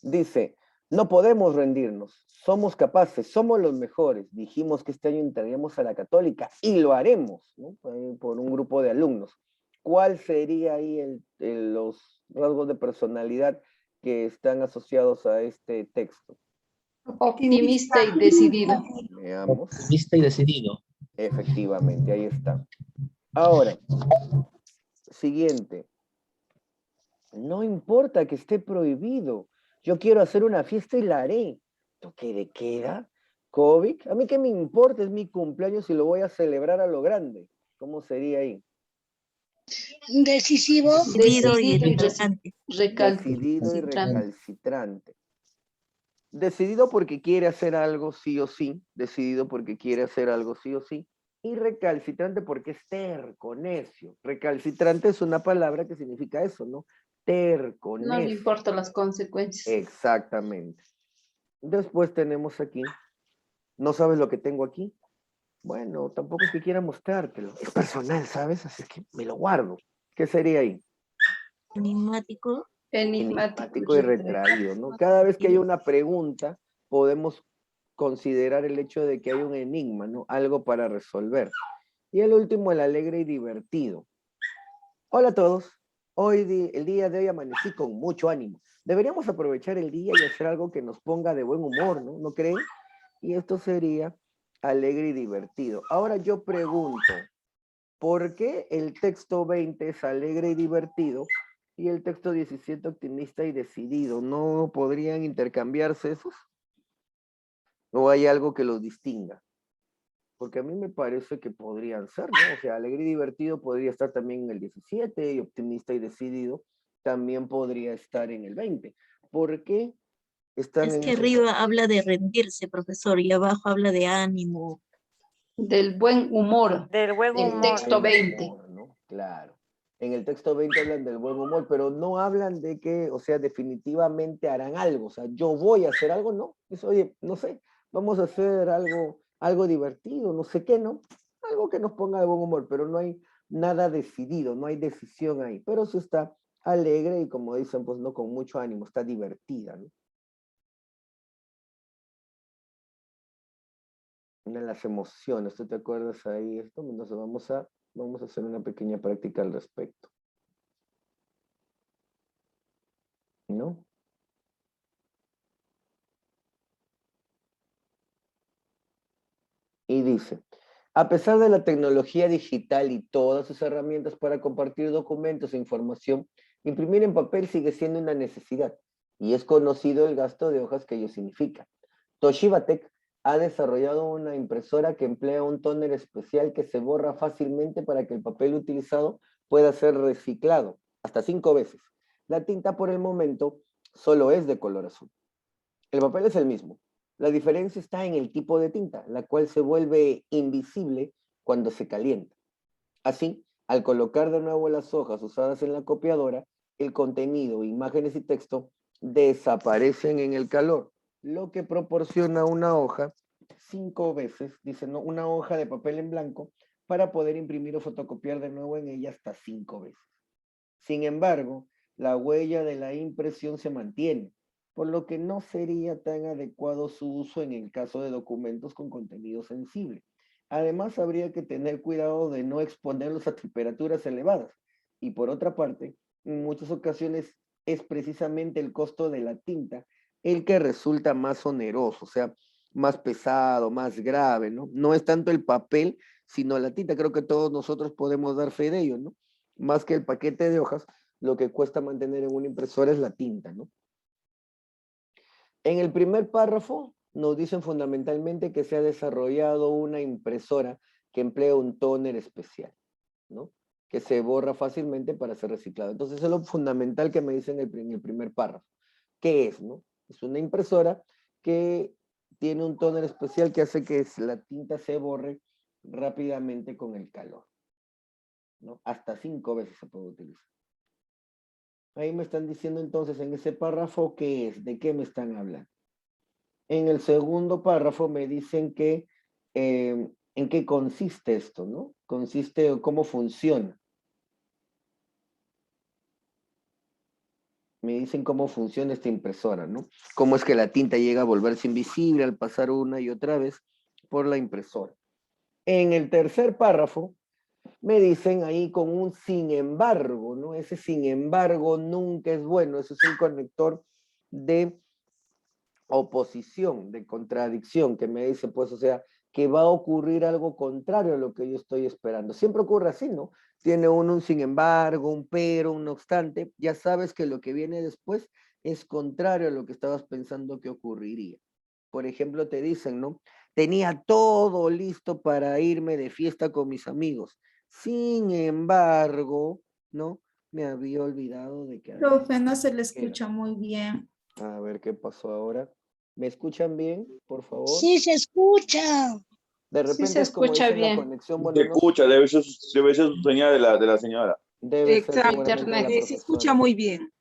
S1: Dice, no podemos rendirnos, somos capaces, somos los mejores. Dijimos que este año entraríamos a la católica y lo haremos, ¿no? Por un grupo de alumnos. ¿Cuál sería ahí los rasgos de personalidad que están asociados a este texto?
S4: Optimista y decidido.
S1: Veamos.
S3: Optimista y decidido.
S1: Efectivamente, ahí está. Ahora, siguiente. No importa que esté prohibido. Yo quiero hacer una fiesta y la haré. ¿Toque de queda? COVID. A mí qué me importa, es mi cumpleaños y lo voy a celebrar a lo grande. ¿Cómo sería ahí?
S5: Decidido y recalcitrante.
S1: Decidido y recalcitrante. Decidido porque quiere hacer algo sí o sí. Decidido porque quiere hacer algo sí o sí. Y recalcitrante porque es terco, necio. Recalcitrante es una palabra que significa eso, ¿no? Terco,
S4: No le
S1: necio.
S4: importan las consecuencias.
S1: Exactamente. Después tenemos aquí, ¿no sabes lo que tengo aquí? Bueno, tampoco es que quiera mostrártelo. Es personal, ¿sabes? Así que me lo guardo. ¿Qué sería ahí?
S5: Enigmático.
S4: Enigmático
S1: Y retraído, ¿no? Cada vez que hay una pregunta, podemos considerar el hecho de que hay un enigma, ¿no? Algo para resolver. Y el último, el alegre y divertido. Hola a todos. El día de hoy amanecí con mucho ánimo. Deberíamos aprovechar el día y hacer algo que nos ponga de buen humor, ¿no? ¿No creen? Y esto sería alegre y divertido. Ahora yo pregunto, ¿por qué el texto 20 es alegre y divertido y el texto 17 optimista y decidido? ¿No podrían intercambiarse esos? ¿O hay algo que los distinga? Porque a mí me parece que podrían ser, ¿no? O sea, alegre y divertido podría estar también en el 17 y optimista y decidido también podría estar en el 20. ¿Por qué están
S5: Es
S1: en
S5: que
S1: ese
S5: arriba habla de rendirse, profesor, y abajo habla de ánimo.
S4: Del buen humor.
S2: Del buen
S4: El
S2: humor.
S4: texto 20.
S1: humor, ¿no? Claro. En el texto 20 hablan del buen humor, pero no hablan de que, o sea, definitivamente harán algo. O sea, yo voy a hacer algo, ¿no? Es, oye, no sé, vamos a hacer algo divertido, no sé qué, ¿no? Algo que nos ponga de buen humor, pero no hay nada decidido, no hay decisión ahí. Pero sí está alegre y como dicen, pues no con mucho ánimo, está divertida, ¿no? Una de las emociones, ¿tú te acuerdas ahí esto? Entonces vamos a hacer una pequeña práctica al respecto. ¿No? Y dice, a pesar de la tecnología digital y todas sus herramientas para compartir documentos e información, imprimir en papel sigue siendo una necesidad y es conocido el gasto de hojas que ello significa. Toshiba Tech ha desarrollado una impresora que emplea un tóner especial que se borra fácilmente para que el papel utilizado pueda ser reciclado hasta 5 veces. La tinta por el momento solo es de color azul. El papel es el mismo. La diferencia está en el tipo de tinta, la cual se vuelve invisible cuando se calienta. Así, al colocar de nuevo las hojas usadas en la copiadora, el contenido, imágenes y texto desaparecen en el calor, lo que proporciona una hoja 5 veces, dice, ¿no? Una hoja de papel en blanco para poder imprimir o fotocopiar de nuevo en ella hasta 5 veces. Sin embargo, la huella de la impresión se mantiene, por lo que no sería tan adecuado su uso en el caso de documentos con contenido sensible. Además, habría que tener cuidado de no exponerlos a temperaturas elevadas. Y por otra parte, en muchas ocasiones es precisamente el costo de la tinta el que resulta más oneroso, o sea, más pesado, más grave, ¿no? No es tanto el papel, sino la tinta. Creo que todos nosotros podemos dar fe de ello, ¿no? Más que el paquete de hojas, lo que cuesta mantener en una impresora es la tinta, ¿no? En el primer párrafo nos dicen fundamentalmente que se ha desarrollado una impresora que emplea un tóner especial, ¿no? Que se borra fácilmente para ser reciclado. Entonces, es lo fundamental que me dicen en el primer párrafo. ¿Qué es, no? Es una impresora que tiene un tóner especial que hace que la tinta se borre rápidamente con el calor, ¿no? Hasta 5 veces se puede utilizar. Ahí me están diciendo entonces en ese párrafo qué es, de qué me están hablando. En el segundo párrafo me dicen que en qué consiste esto, ¿no? Consiste o cómo funciona. Me dicen cómo funciona esta impresora, ¿no? Cómo es que la tinta llega a volverse invisible al pasar una y otra vez por la impresora. En el tercer párrafo me dicen ahí con un sin embargo, ¿no? Ese sin embargo nunca es bueno, ese es un conector de oposición, de contradicción, que me dice, pues, o sea, que va a ocurrir algo contrario a lo que yo estoy esperando. Siempre ocurre así, ¿no? Tiene uno un sin embargo, un pero, un no obstante, ya sabes que lo que viene después es contrario a lo que estabas pensando que ocurriría. Por ejemplo, te dicen, ¿no? tenía todo listo para irme de fiesta con mis amigos. Sin embargo, ¿no? Me había olvidado de que...
S6: Profe, no se le escucha muy bien.
S1: A ver qué pasó ahora. ¿Me escuchan bien, por favor?
S7: Sí, se escucha.
S1: De
S4: Sí,
S1: repente
S4: se
S1: es como
S4: escucha
S1: dice la
S4: bien.
S1: conexión, bueno,
S8: Se
S1: no
S8: escucha, debe ser su señal de la señora.
S1: debe ser
S6: Exacto.
S1: seguramente la
S4: Internet.
S6: Se escucha
S1: profesora.
S6: muy bien.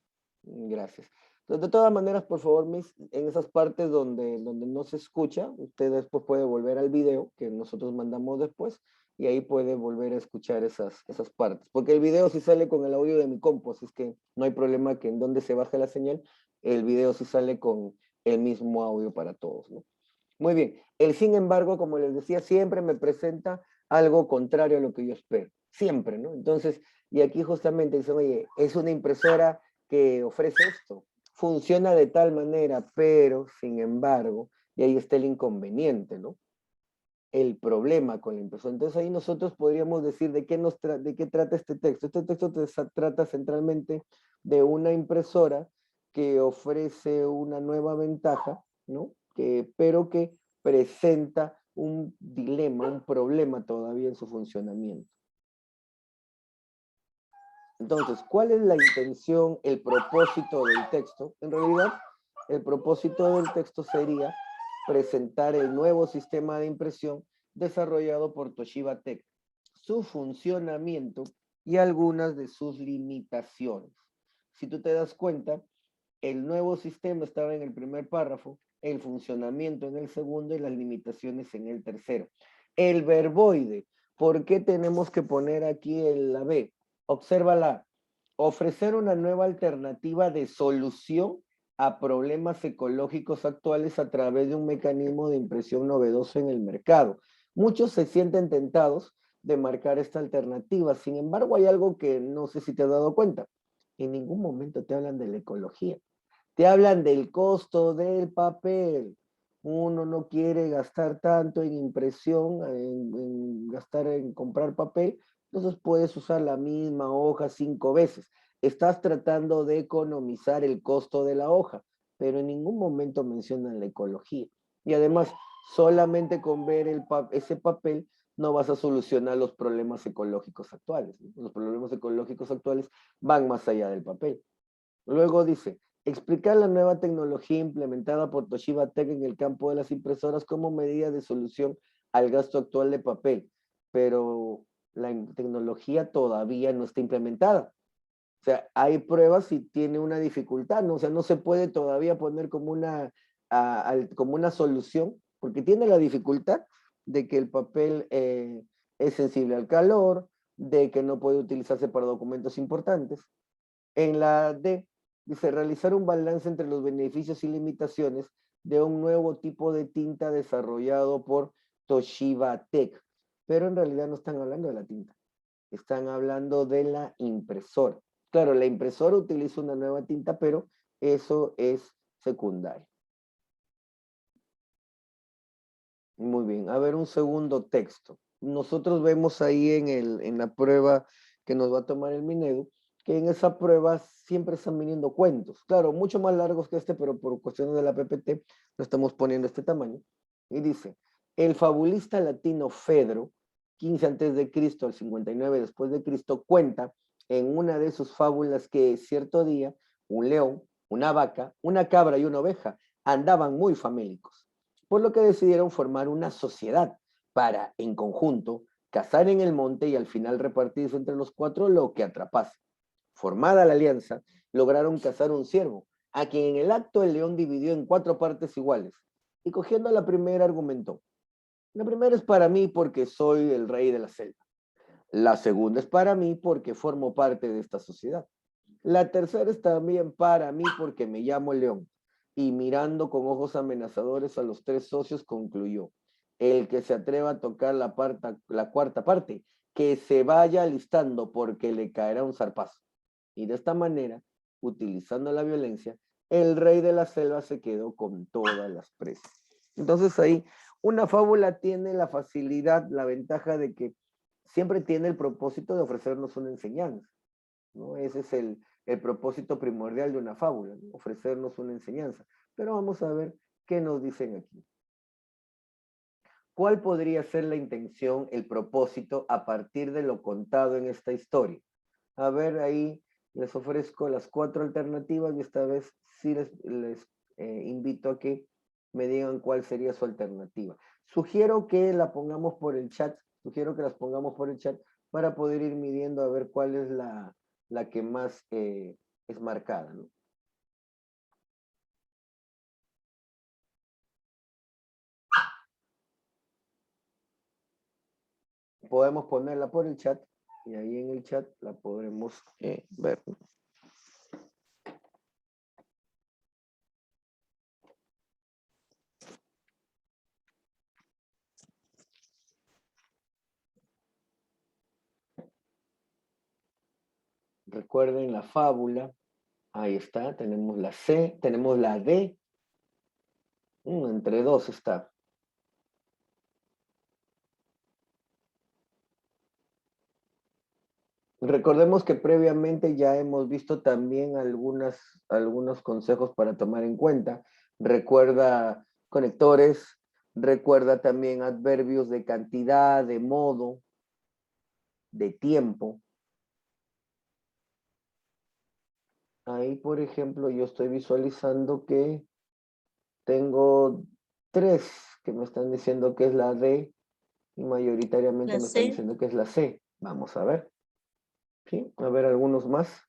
S1: Gracias. Entonces, de todas maneras, por favor, Miss, en esas partes donde no se escucha, usted después puede volver al video que nosotros mandamos después y ahí puede volver a escuchar esas partes. Porque el video sí sale con el audio de mi compu, así es que no hay problema que en donde se baje la señal, el video sí sale con el mismo audio para todos, ¿no? Muy bien. El sin embargo, como les decía, siempre me presenta algo contrario a lo que yo espero. Siempre, ¿no? Entonces, y aquí justamente dicen, oye, es una impresora que ofrece esto. Funciona de tal manera, pero, sin embargo, y ahí está el inconveniente, ¿no? El problema con la impresora. Entonces ahí nosotros podríamos decir de qué trata este texto. Este texto trata centralmente de una impresora que ofrece una nueva ventaja, ¿no? Pero que presenta un dilema, un problema todavía en su funcionamiento. Entonces, ¿cuál es la intención, el propósito del texto? En realidad, el propósito del texto sería presentar el nuevo sistema de impresión desarrollado por Toshiba Tec, su funcionamiento y algunas de sus limitaciones. Si tú te das cuenta, el nuevo sistema estaba en el primer párrafo, el funcionamiento en el segundo y las limitaciones en el tercero. El verboide, ¿por qué tenemos que poner aquí la B? Obsérvala. Ofrecer una nueva alternativa de solución a problemas ecológicos actuales a través de un mecanismo de impresión novedoso en el mercado. Muchos se sienten tentados de marcar esta alternativa. Sin embargo, hay algo que no sé si te has dado cuenta. En ningún momento te hablan de la ecología. Te hablan del costo del papel. Uno no quiere gastar tanto en impresión, gastar en comprar papel, entonces puedes usar la misma hoja 5 veces. Estás tratando de economizar el costo de la hoja, pero en ningún momento mencionan la ecología. Y además, solamente con ver ese papel no vas a solucionar los problemas ecológicos actuales, ¿no? Los problemas ecológicos actuales van más allá del papel. Luego dice, explicar la nueva tecnología implementada por Toshiba Tec en el campo de las impresoras como medida de solución al gasto actual de papel. Pero la tecnología todavía no está implementada. O sea, hay pruebas y tiene una dificultad, ¿no? O sea, no se puede todavía poner como una solución, porque tiene la dificultad de que el papel es sensible al calor, de que no puede utilizarse para documentos importantes. En la D, dice, realizar un balance entre los beneficios y limitaciones de un nuevo tipo de tinta desarrollado por Toshiba Tec. Pero en realidad no están hablando de la tinta, están hablando de la impresora. Claro, la impresora utiliza una nueva tinta, pero eso es secundario. Muy bien, a ver un segundo texto. Nosotros vemos ahí en la prueba que nos va a tomar el Minedu, que en esa prueba siempre están viniendo cuentos. Claro, mucho más largos que este, pero por cuestiones de la PPT lo estamos poniendo este tamaño. Y dice, el fabulista latino Fedro, 15 antes de Cristo al 59 después de Cristo, cuenta en una de sus fábulas que cierto día un león, una vaca, una cabra y una oveja andaban muy famélicos, por lo que decidieron formar una sociedad para, en conjunto, cazar en el monte y al final repartirse entre los 4 lo que atrapase. Formada la alianza, lograron cazar un ciervo, a quien en el acto el león dividió en 4 partes iguales, y cogiendo la primera argumentó, la primera es para mí porque soy el rey de la selva. La segunda es para mí porque formo parte de esta sociedad. La tercera es también para mí porque me llamo León. Y mirando con ojos amenazadores a los 3 socios concluyó, el que se atreva a tocar la cuarta parte, que se vaya alistando porque le caerá un zarpazo. Y de esta manera, utilizando la violencia, el rey de la selva se quedó con todas las presas. Entonces ahí, una fábula tiene la facilidad, la ventaja de que siempre tiene el propósito de ofrecernos una enseñanza, ¿no? Ese es el propósito primordial de una fábula, ¿no? Ofrecernos una enseñanza. Pero vamos a ver qué nos dicen aquí. ¿cuál podría ser la intención, el propósito a partir de lo contado en esta historia? A ver, ahí les ofrezco las 4 alternativas y esta vez sí les invito a que me digan cuál sería su alternativa. Sugiero que la pongamos por el chat, sugiero que las pongamos por el chat para poder ir midiendo a ver cuál es la que más es marcada, ¿no? Podemos ponerla por el chat y ahí en el chat la podremos ver, ¿no? Recuerden la fábula. Ahí está, tenemos la C, tenemos la D. Entre dos está. Recordemos que previamente ya hemos visto también algunos consejos para tomar en cuenta. Recuerda conectores, recuerda también adverbios de cantidad, de modo, de tiempo. Ahí, por ejemplo, yo estoy visualizando que tengo 3 que me están diciendo que es la D y mayoritariamente
S5: La
S1: me están
S5: C.
S1: diciendo que es la C. Vamos a ver. ¿Sí? A ver algunos más.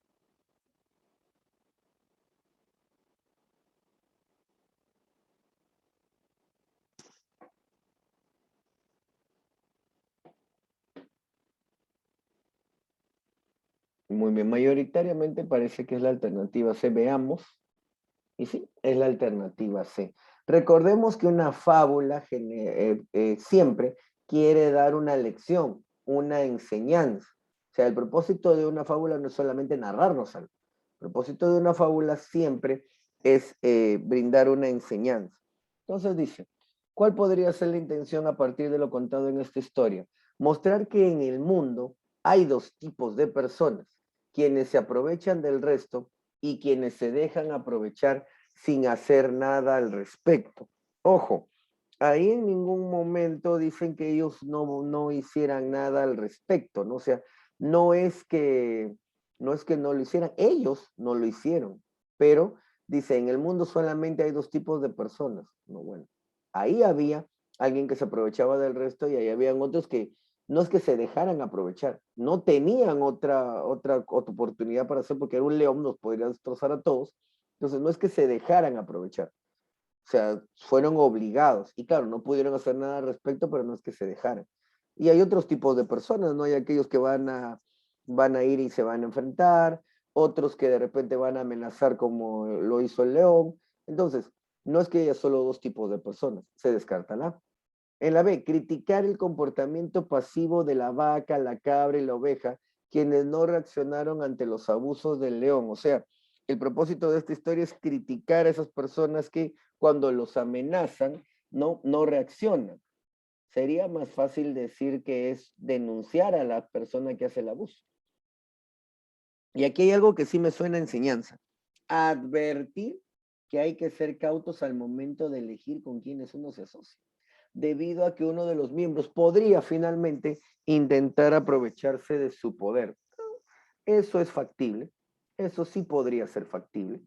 S1: Muy bien, mayoritariamente parece que es la alternativa C. Veamos. Y sí, es la alternativa C. Recordemos que una fábula siempre quiere dar una lección, una enseñanza. O sea, el propósito de una fábula no es solamente narrarnos algo. El propósito de una fábula siempre es brindar una enseñanza. Entonces dice, ¿cuál podría ser la intención a partir de lo contado en esta historia? Mostrar que en el mundo hay 2 tipos de personas, quienes se aprovechan del resto y quienes se dejan aprovechar sin hacer nada al respecto. Ojo, ahí en ningún momento dicen que ellos no hicieran nada al respecto, ¿no? O sea, no es que no lo hicieran, ellos no lo hicieron, pero dice, en el mundo solamente hay 2 tipos de personas. No, bueno, ahí había alguien que se aprovechaba del resto y ahí habían otros que no es que se dejaran aprovechar, no tenían otra oportunidad para hacer, porque era un león, nos podría destrozar a todos. Entonces no es que se dejaran aprovechar, o sea, fueron obligados, y claro, no pudieron hacer nada al respecto, pero no es que se dejaran. Y hay otros tipos de personas, ¿no? Hay aquellos que van a ir y se van a enfrentar, otros que de repente van a amenazar como lo hizo el león. Entonces, no es que haya solo 2 tipos de personas, se descarta la. En la B, criticar el comportamiento pasivo de la vaca, la cabra y la oveja, quienes no reaccionaron ante los abusos del león. O sea, el propósito de esta historia es criticar a esas personas que cuando los amenazan, no reaccionan. Sería más fácil decir que es denunciar a la persona que hace el abuso. Y aquí hay algo que sí me suena a enseñanza. Advertir que hay que ser cautos al momento de elegir con quienes uno se asocia, debido a que uno de los miembros podría finalmente intentar aprovecharse de su poder. Eso es factible, eso sí podría ser factible.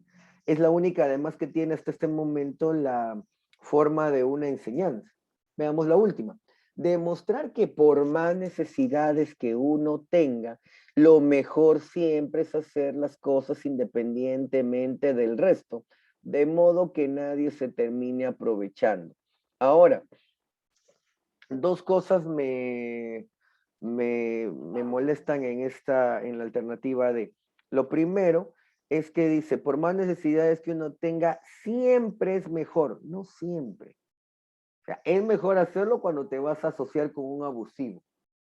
S1: Es la única además que tiene hasta este momento la forma de una enseñanza. Veamos la última. Demostrar que por más necesidades que uno tenga, lo mejor siempre es hacer las cosas independientemente del resto, de modo que nadie se termine aprovechando. Ahora, 2 cosas me molestan en la alternativa D. Lo primero es que dice, por más necesidades que uno tenga, siempre es mejor. No siempre. O sea, es mejor hacerlo cuando te vas a asociar con un abusivo.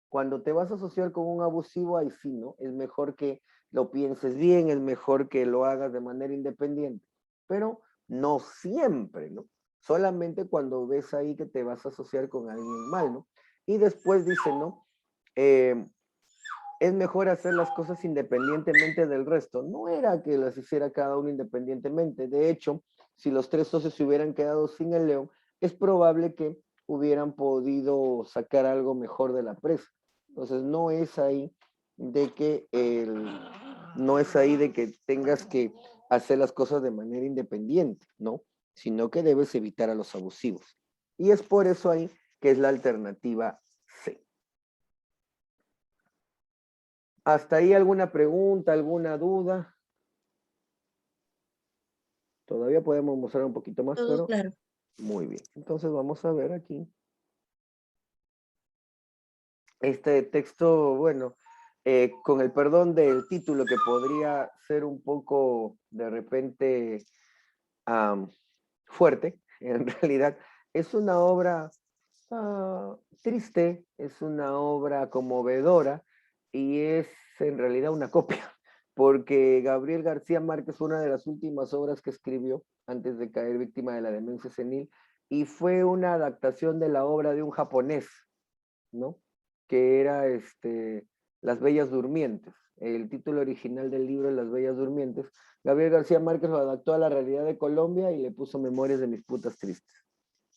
S1: Cuando te vas a asociar con un abusivo, ahí sí, ¿no? Es mejor que lo pienses bien, es mejor que lo hagas de manera independiente. Pero no siempre, ¿no? Solamente cuando ves ahí que te vas a asociar con alguien mal, ¿no? Y después dice, ¿no? Es mejor hacer las cosas independientemente del resto. No era que las hiciera cada uno independientemente. De hecho, si los 3 socios se hubieran quedado sin el león, es probable que hubieran podido sacar algo mejor de la presa. Entonces no es ahí de que tengas que hacer las cosas de manera independiente, ¿no? Sino que debes evitar a los abusivos. Y es por eso ahí que es la alternativa C. ¿Hasta ahí alguna pregunta, alguna duda? Todavía podemos mostrar un poquito más,
S5: Todo
S1: pero
S5: claro.
S1: muy bien. Entonces vamos a ver aquí. Este texto, bueno, con el perdón del título que podría ser un poco de repente fuerte, en realidad es una obra triste, es una obra conmovedora y es en realidad una copia, porque Gabriel García Márquez fue una de las últimas obras que escribió antes de caer víctima de la demencia senil y fue una adaptación de la obra de un japonés, ¿no? Que era Las Bellas Durmientes. El título original del libro es Las Bellas Durmientes. Gabriel García Márquez lo adaptó a la realidad de Colombia y le puso Memorias de mis putas tristes.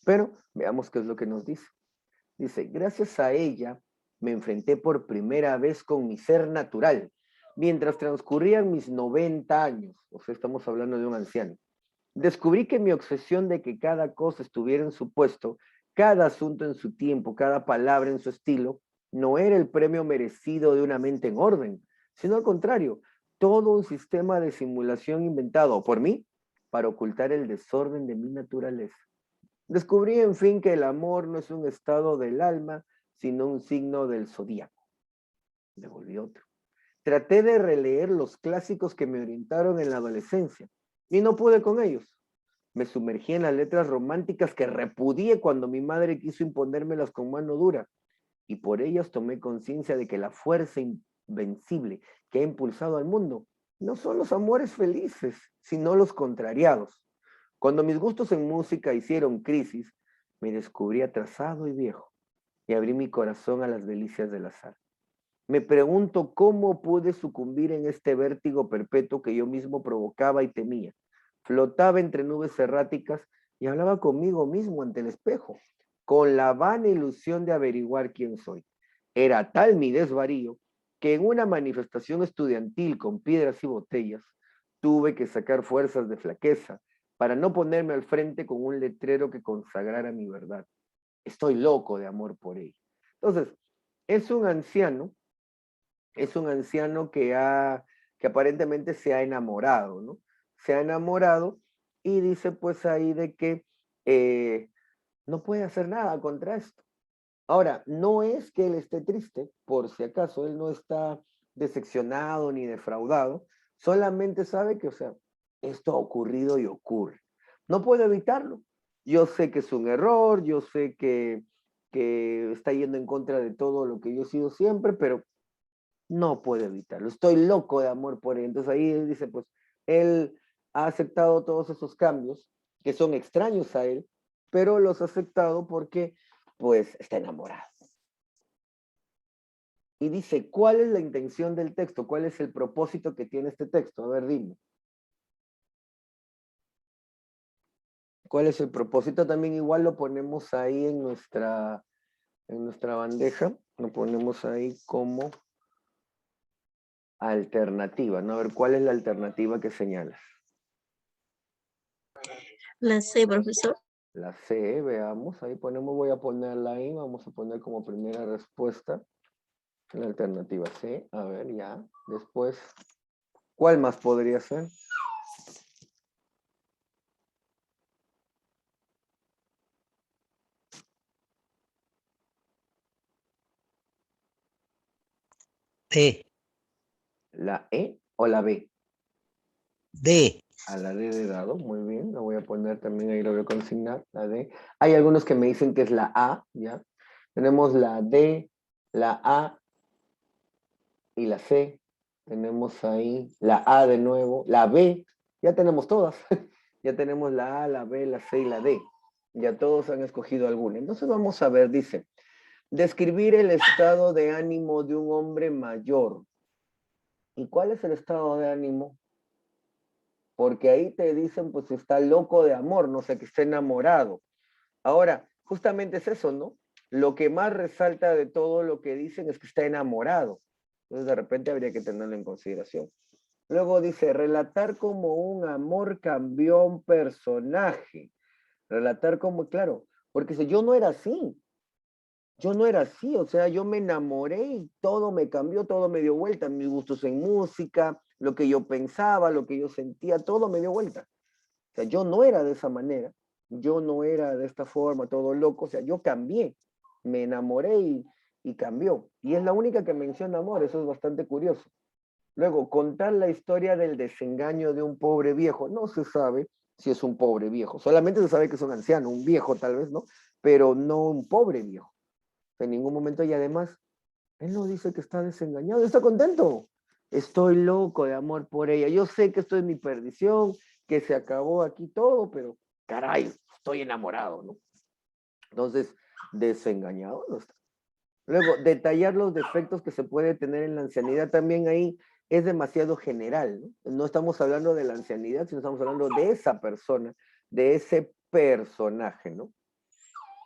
S1: Pero veamos qué es lo que nos dice. Dice, gracias a ella me enfrenté por primera vez con mi ser natural, mientras transcurrían mis 90 años, o sea, estamos hablando de un anciano. Descubrí que mi obsesión de que cada cosa estuviera en su puesto, cada asunto en su tiempo, cada palabra en su estilo, no era el premio merecido de una mente en orden, sino al contrario, todo un sistema de simulación inventado por mí para ocultar el desorden de mi naturaleza. Descubrí, en fin, que el amor no es un estado del alma, sino un signo del zodíaco. Me volví otro. Traté de releer los clásicos que me orientaron en la adolescencia y no pude con ellos. Me sumergí en las letras románticas que repudié cuando mi madre quiso imponérmelas con mano dura y por ellas tomé conciencia de que la fuerza invencible que ha impulsado al mundo no son los amores felices, sino los contrariados. Cuando mis gustos en música hicieron crisis, me descubrí atrasado y viejo y abrí mi corazón a las delicias del azar. Me pregunto cómo pude sucumbir en este vértigo perpetuo que yo mismo provocaba y temía. Flotaba entre nubes erráticas y hablaba conmigo mismo ante el espejo, con la vana ilusión de averiguar quién soy. Era tal mi desvarío que en una manifestación estudiantil con piedras y botellas, tuve que sacar fuerzas de flaqueza para no ponerme al frente con un letrero que consagrara mi verdad. Estoy loco de amor por ella. Entonces, es un anciano que aparentemente se ha enamorado, ¿no? Se ha enamorado y dice pues ahí de que no puede hacer nada contra esto. Ahora, no es que él esté triste, por si acaso, él no está decepcionado ni defraudado, solamente sabe que, o sea, esto ha ocurrido y ocurre. No puedo evitarlo. Yo sé que es un error, yo sé que está yendo en contra de todo lo que yo he sido siempre, pero no puedo evitarlo. Estoy loco de amor por él. Entonces ahí él dice, pues, él ha aceptado todos esos cambios que son extraños a él, pero los ha aceptado porque, pues, está enamorado. Y dice, ¿cuál es la intención del texto? ¿Cuál es el propósito que tiene este texto? A ver, dime. ¿Cuál es el propósito? También igual lo ponemos ahí en nuestra bandeja. Lo ponemos ahí como alternativa, ¿no? A ver, ¿cuál es la alternativa que señalas?
S5: La C, profesor.
S1: La C, veamos, ahí ponemos, voy a ponerla ahí, vamos a poner como primera respuesta la alternativa C, a ver, ya, después, ¿cuál más podría ser?
S7: D.
S1: ¿La E o la B?
S7: D.
S1: A la D de dado, muy bien, la voy a poner también, ahí lo voy a consignar, la D. Hay algunos que me dicen que es la A, ¿ya? Tenemos la D, la A y la C. Tenemos ahí la A de nuevo, la B, ya tenemos todas. Ya tenemos la A, la B, la C y la D. Ya todos han escogido alguna. Entonces vamos a ver, dice, describir el estado de ánimo de un hombre mayor. ¿Y cuál es el estado de ánimo? Porque ahí te dicen, pues está loco de amor, no sé, que está enamorado. Ahora, justamente es eso, ¿no? Lo que más resalta de todo lo que dicen es que está enamorado. Entonces de repente habría que tenerlo en consideración. Luego dice, relatar como un amor cambió a un personaje. Relatar como, claro, porque dice, yo no era así. Yo no era así, o sea, yo me enamoré y todo me cambió, todo me dio vuelta. Mis gustos en música, lo que yo pensaba, lo que yo sentía, todo me dio vuelta. O sea, yo no era de esa manera, yo no era de esta forma, todo loco, o sea, yo cambié, me enamoré y cambió. Y es la única que menciona amor, eso es bastante curioso. Luego, contar la historia del desengaño de un pobre viejo. No se sabe si es un pobre viejo, solamente se sabe que es un anciano, un viejo tal vez, ¿no? Pero no un pobre viejo. En ningún momento, y además, él no dice que está desengañado, está contento. Estoy loco de amor por ella. Yo sé que esto es mi perdición, que se acabó aquí todo, pero caray, estoy enamorado, ¿no? Entonces, desengañado no está. Luego, detallar los defectos que se puede tener en la ancianidad también ahí es demasiado general, ¿no? No estamos hablando de la ancianidad, sino estamos hablando de esa persona, de ese personaje, ¿no?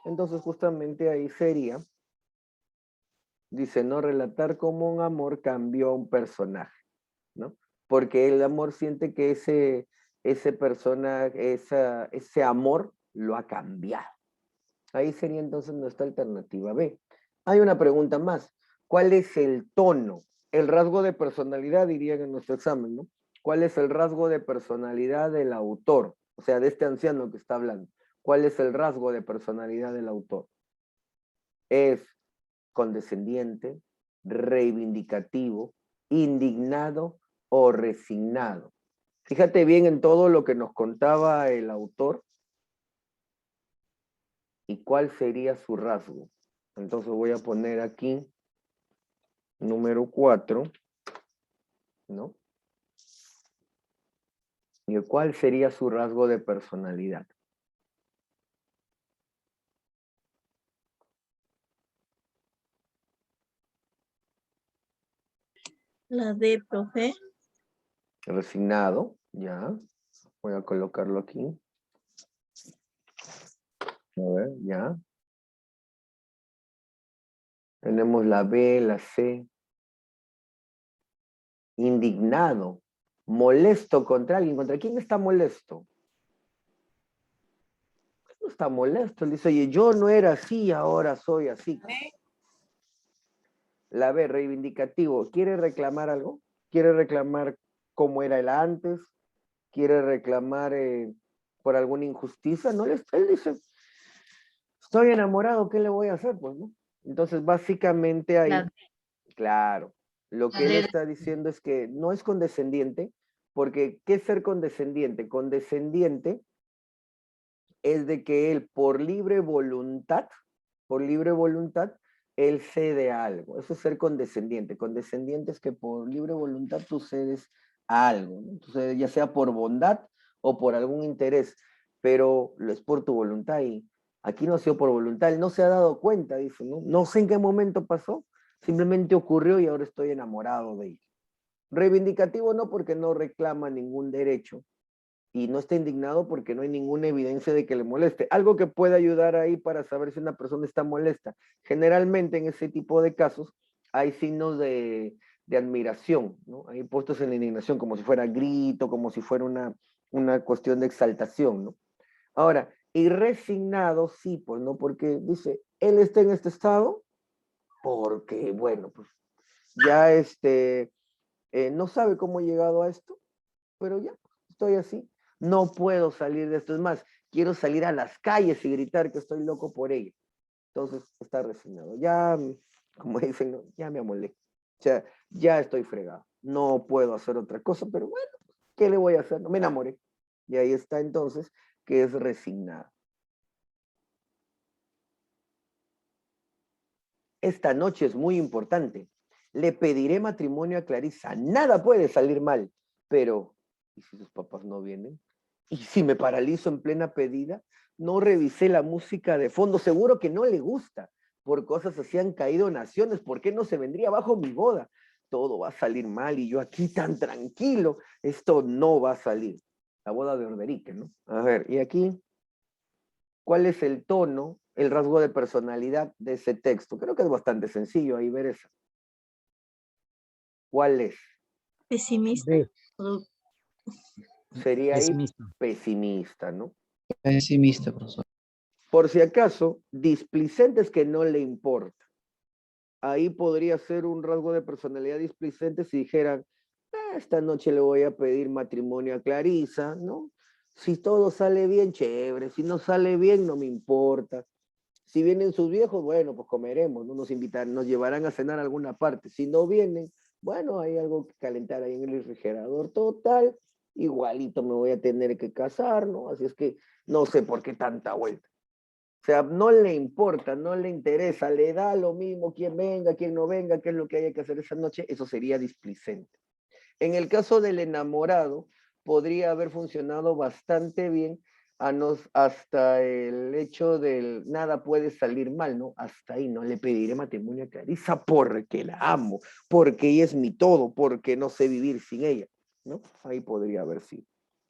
S1: Entonces, justamente ahí sería, dice, no relatar cómo un amor cambió a un personaje, ¿no? Porque el amor siente que ese personaje, ese amor lo ha cambiado. Ahí sería entonces nuestra alternativa B. Hay una pregunta más. ¿Cuál es el tono? El rasgo de personalidad, dirían en nuestro examen, ¿no? ¿Cuál es el rasgo de personalidad del autor? O sea, de este anciano que está hablando. ¿Cuál es el rasgo de personalidad del autor? Es condescendiente, reivindicativo, indignado o resignado. Fíjate bien en todo lo que nos contaba el autor y cuál sería su rasgo. Entonces voy a poner aquí número 4, ¿no? ¿Y cuál sería su rasgo de personalidad?
S5: La D, profe.
S1: Resignado, ya. Voy a colocarlo aquí. A ver, ya. Tenemos la B, la C. Indignado, molesto contra alguien. ¿Contra quién está molesto? No está molesto. Él dice, oye, yo no era así, ahora soy así. La B, reivindicativo. ¿Quiere reclamar algo? ¿Quiere reclamar cómo era él antes? ¿Quiere reclamar por alguna injusticia? No, él dice, estoy enamorado, ¿qué le voy a hacer? Pues, ¿no? Entonces, básicamente ahí, claro, lo que él está diciendo es que no es condescendiente, porque ¿qué es ser condescendiente? Condescendiente es de que él por libre voluntad, él cede a algo. Eso es ser condescendiente. Condescendiente es que por libre voluntad tú cedes a algo, ¿no? Entonces, ya sea por bondad o por algún interés, pero lo es por tu voluntad y aquí no ha sido por voluntad. Él no se ha dado cuenta, dice, ¿no? No sé en qué momento pasó, simplemente ocurrió y ahora estoy enamorado de él. Reivindicativo no, porque no reclama ningún derecho y no está indignado porque no hay ninguna evidencia de que le moleste. Algo que puede ayudar ahí para saber si una persona está molesta. Generalmente en ese tipo de casos hay signos de admiración, ¿no? Hay puestos en la indignación como si fuera grito, como si fuera una cuestión de exaltación, ¿no? Ahora, y resignado, sí, pues no, porque dice, él está en este estado porque, bueno, pues ya no sabe cómo he llegado a esto, pero ya, estoy así. No puedo salir de esto. Es más, quiero salir a las calles y gritar que estoy loco por ella. Entonces, está resignado. Ya, como dicen, ¿no? Ya me amolé. O sea, ya estoy fregado. No puedo hacer otra cosa, pero bueno, ¿qué le voy a hacer? No me enamoré. Y ahí está entonces, que es resignado. Esta noche es muy importante. Le pediré matrimonio a Clarisa. Nada puede salir mal. Pero, ¿y si sus papás no vienen? ¿Y si me paralizo en plena pedida? No revisé la música de fondo. Seguro que no le gusta. Por cosas así han caído naciones. ¿Por qué no se vendría bajo mi boda? Todo va a salir mal y yo aquí tan tranquilo. Esto no va a salir. La boda de Orderique, ¿no? A ver, y aquí, ¿cuál es el tono el rasgo de personalidad de ese texto. Creo que es bastante sencillo ahí ver eso. ¿Cuál es?
S5: Pesimista.
S7: D.
S5: o
S1: Sería ahí
S7: Pesimista.
S1: pesimista, ¿no?
S3: Pesimista, profesor.
S1: Por si acaso, displicente es que no le importa. Ahí podría ser un rasgo de personalidad displicente si dijeran, esta noche le voy a pedir matrimonio a Clarisa, ¿no? Si todo sale bien, chévere. Si no sale bien, no me importa. Si vienen sus viejos, bueno, pues comeremos, ¿no? Nos invitarán, nos llevarán a cenar a alguna parte. Si no vienen, bueno, hay algo que calentar ahí en el refrigerador. Total, igualito me voy a tener que casar, ¿no? Así es que no sé por qué tanta vuelta. O sea, no le importa, no le interesa, le da lo mismo quién venga, quién no venga, qué es lo que haya que hacer esa noche, eso sería displicente. En el caso del enamorado, podría haber funcionado bastante bien hasta el hecho del nada puede salir mal, ¿no? Hasta ahí, no le pediré matrimonio a Clarisa porque la amo, porque ella es mi todo, porque no sé vivir sin ella, ¿no? Ahí podría haber sido.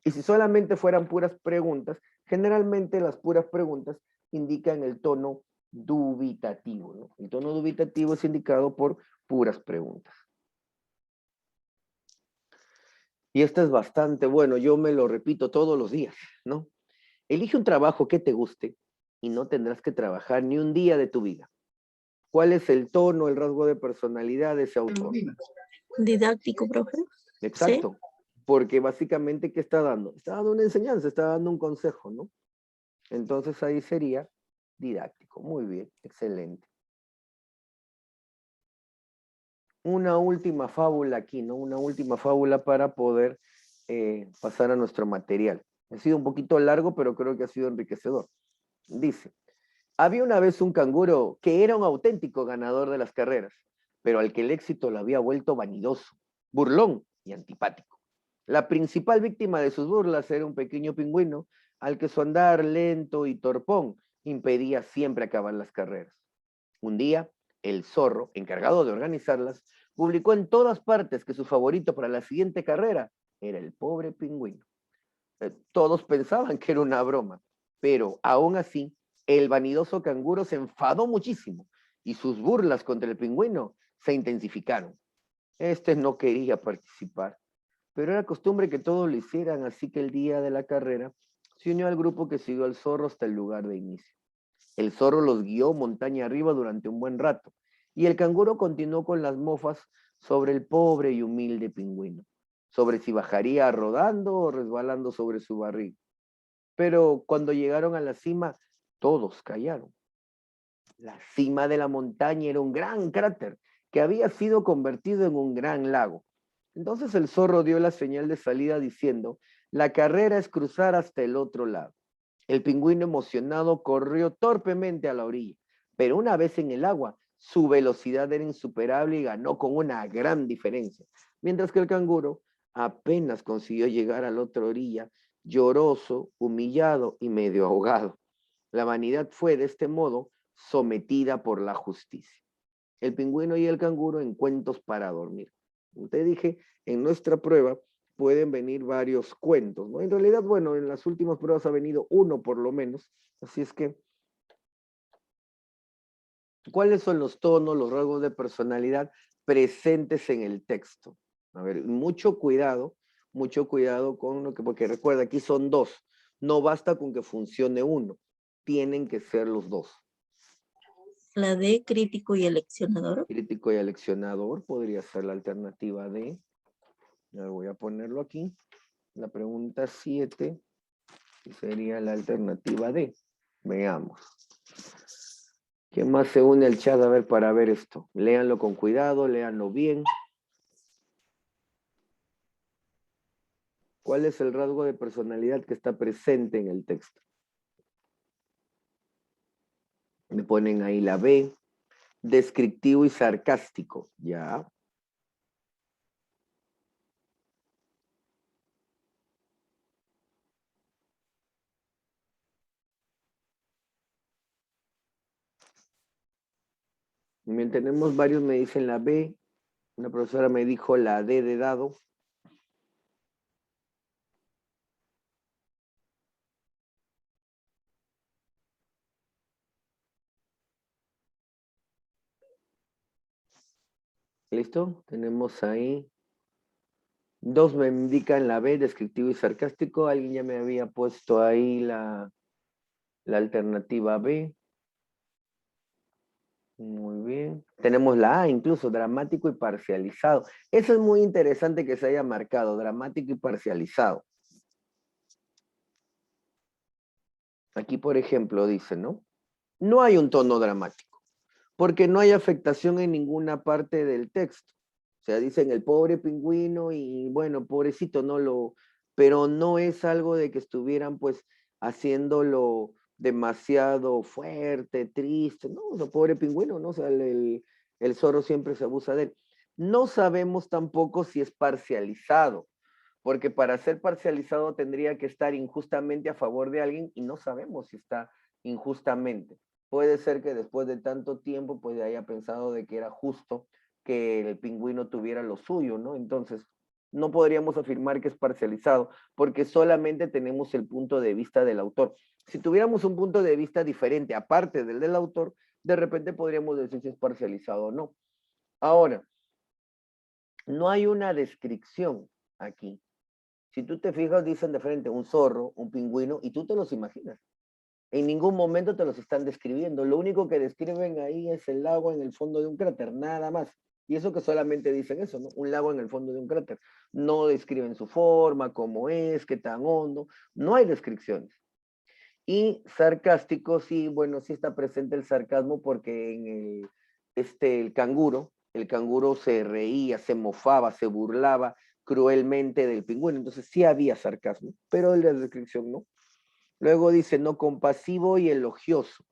S1: Y si solamente fueran puras preguntas, generalmente las puras preguntas indican el tono dubitativo, ¿no? El tono dubitativo es indicado por puras preguntas. Y esto es bastante bueno, yo me lo repito todos los días, ¿no? Elige un trabajo que te guste y no tendrás que trabajar ni un día de tu vida. ¿Cuál es el tono, el rasgo de personalidad de ese autor?
S5: didáctico, profe.
S1: Exacto, porque básicamente, ¿qué está dando? Está dando una enseñanza, está dando un consejo, ¿no? Entonces ahí sería didáctico. Muy bien, excelente. Una última fábula aquí, ¿no? Una última fábula para poder pasar a nuestro material. Ha sido un poquito largo, pero creo que ha sido enriquecedor. Dice, había una vez un canguro que era un auténtico ganador de las carreras, pero al que el éxito lo había vuelto vanidoso, burlón y antipático. La principal víctima de sus burlas era un pequeño pingüino al que su andar lento y torpón impedía siempre acabar las carreras. Un día, el zorro, encargado de organizarlas, publicó en todas partes que su favorito para la siguiente carrera era el pobre pingüino. Todos pensaban que era una broma, pero aún así, el vanidoso canguro se enfadó muchísimo y sus burlas contra el pingüino se intensificaron. Este no quería participar, pero era costumbre que todos lo hicieran, así que el día de la carrera se unió al grupo que siguió al zorro hasta el lugar de inicio. El zorro los guió montaña arriba durante un buen rato, y el canguro continuó con las mofas sobre el pobre y humilde pingüino, sobre si bajaría rodando o resbalando sobre su barriga. Pero cuando llegaron a la cima, todos callaron. La cima de la montaña era un gran cráter que había sido convertido en un gran lago. Entonces el zorro dio la señal de salida diciendo, la carrera es cruzar hasta el otro lado. El pingüino emocionado corrió torpemente a la orilla, pero una vez en el agua, su velocidad era insuperable y ganó con una gran diferencia, mientras que el canguro apenas consiguió llegar a la otra orilla, lloroso, humillado y medio ahogado. La vanidad fue de este modo sometida por la justicia. El pingüino y el canguro en cuentos para dormir. Como te dije, en nuestra prueba pueden venir varios cuentos, ¿no? En realidad, bueno, en las últimas pruebas ha venido uno por lo menos, así es que, ¿cuáles son los tonos, los rasgos de personalidad presentes en el texto? A ver, mucho cuidado con lo que, porque recuerda, aquí son dos, no basta con que funcione uno, tienen que ser los dos.
S5: La D, crítico y aleccionador.
S1: Crítico y aleccionador podría ser la alternativa D. Ya voy a ponerlo aquí. La pregunta 7 sería la alternativa D. Veamos. ¿Quién más se une al chat a ver para ver esto? Léanlo con cuidado, léanlo bien. ¿Cuál es el rasgo de personalidad que está presente en el texto? Me ponen ahí la B. Descriptivo y sarcástico. Ya. Bien, tenemos varios, me dicen la B. Una profesora me dijo la D de dado. ¿Listo? Tenemos ahí. 2 me indican la B, descriptivo y sarcástico. Alguien ya me había puesto ahí la alternativa B. Muy bien. Tenemos la A, incluso, dramático y parcializado. Eso es muy interesante que se haya marcado, dramático y parcializado. Aquí, por ejemplo, dice, ¿no? No hay un tono dramático, porque no hay afectación en ninguna parte del texto. O sea, dicen el pobre pingüino y bueno, pobrecito, pero no es algo de que estuvieran pues haciéndolo demasiado fuerte, triste, ¿no? O sea, pobre pingüino, ¿no? O sea, el zorro siempre se abusa de él. No sabemos tampoco si es parcializado, porque para ser parcializado tendría que estar injustamente a favor de alguien y no sabemos si está injustamente. Puede ser que después de tanto tiempo pues haya pensado de que era justo que el pingüino tuviera lo suyo, ¿no? Entonces, no podríamos afirmar que es parcializado, porque solamente tenemos el punto de vista del autor. Si tuviéramos un punto de vista diferente, aparte del autor, de repente podríamos decir si es parcializado o no. Ahora, no hay una descripción aquí. Si tú te fijas, dicen de frente un zorro, un pingüino, y tú te los imaginas. En ningún momento te los están describiendo. Lo único que describen ahí es el lago en el fondo de un cráter, nada más. Y eso que solamente dicen eso, ¿no? Un lago en el fondo de un cráter. No describen su forma, cómo es, qué tan hondo. No hay descripciones. Y sarcástico, sí, bueno, sí está presente el sarcasmo porque en el canguro se reía, se mofaba, se burlaba cruelmente del pingüino. Entonces sí había sarcasmo, pero en la descripción no. Luego dice, no, compasivo y elogioso.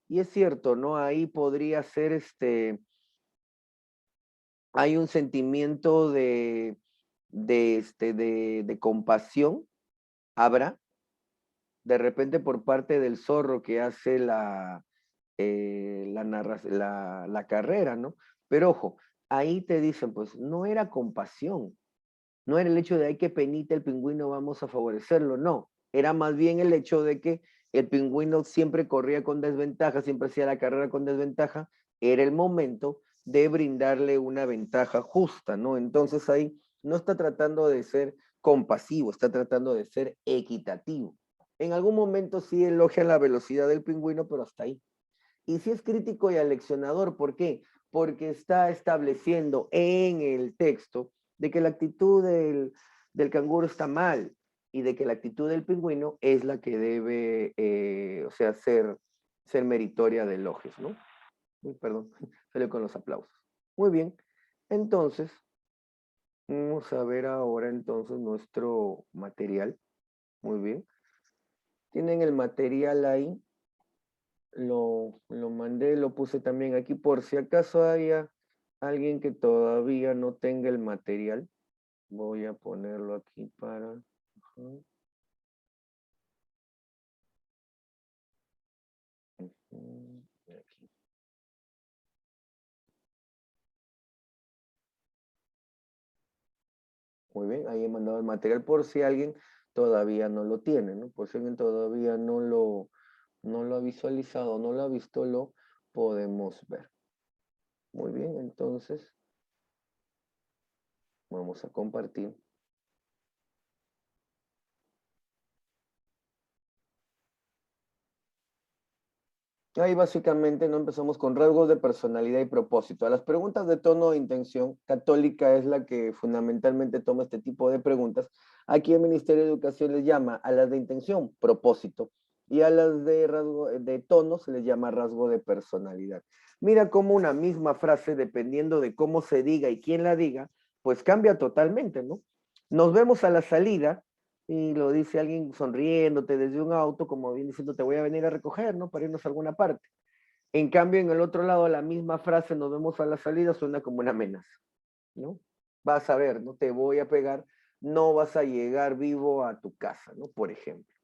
S1: Y es cierto, ¿no? Ahí podría ser hay un sentimiento de compasión, habrá, de repente por parte del zorro que hace la carrera, ¿no? Pero ojo, ahí te dicen, pues no era compasión, no era el hecho de, ay, qué penita el pingüino, vamos a favorecerlo, no, era más bien el hecho de que el pingüino siempre corría con desventaja, siempre hacía la carrera con desventaja, era el momento de brindarle una ventaja justa, ¿no? Entonces ahí no está tratando de ser compasivo, está tratando de ser equitativo. En algún momento sí elogia la velocidad del pingüino, pero hasta ahí. Y sí es crítico y aleccionador, ¿por qué? Porque está estableciendo en el texto de que la actitud del canguro está mal y de que la actitud del pingüino es la que debe, o sea, ser meritoria de elogios, ¿no? Uy, perdón, salió con los aplausos. Muy bien, entonces, vamos a ver ahora entonces nuestro material. Muy bien. Tienen el material ahí. Lo mandé, lo puse también aquí por si acaso haya alguien que todavía no tenga el material. Voy a ponerlo aquí para... Ujú, ujú, aquí. Muy bien, ahí he mandado el material por si alguien todavía no lo tiene, ¿no? Por si alguien todavía no lo ha visualizado, no lo ha visto, lo podemos ver. Muy bien, entonces vamos a compartir. Ahí básicamente no empezamos con rasgos de personalidad y propósito. A las preguntas de tono e intención, Católica es la que fundamentalmente toma este tipo de preguntas. Aquí el Ministerio de Educación les llama a las de intención, propósito, y a las de rasgo de tono se les llama rasgo de personalidad. Mira cómo una misma frase, dependiendo de cómo se diga y quién la diga, pues cambia totalmente, ¿no? Nos vemos a la salida y lo dice alguien sonriéndote desde un auto, como bien diciendo, te voy a venir a recoger, ¿no? Para irnos a alguna parte. En cambio, en el otro lado, la misma frase, nos vemos a la salida, suena como una amenaza, ¿no? Vas a ver, no te voy a pegar, no vas a llegar vivo a tu casa, ¿no? Por ejemplo.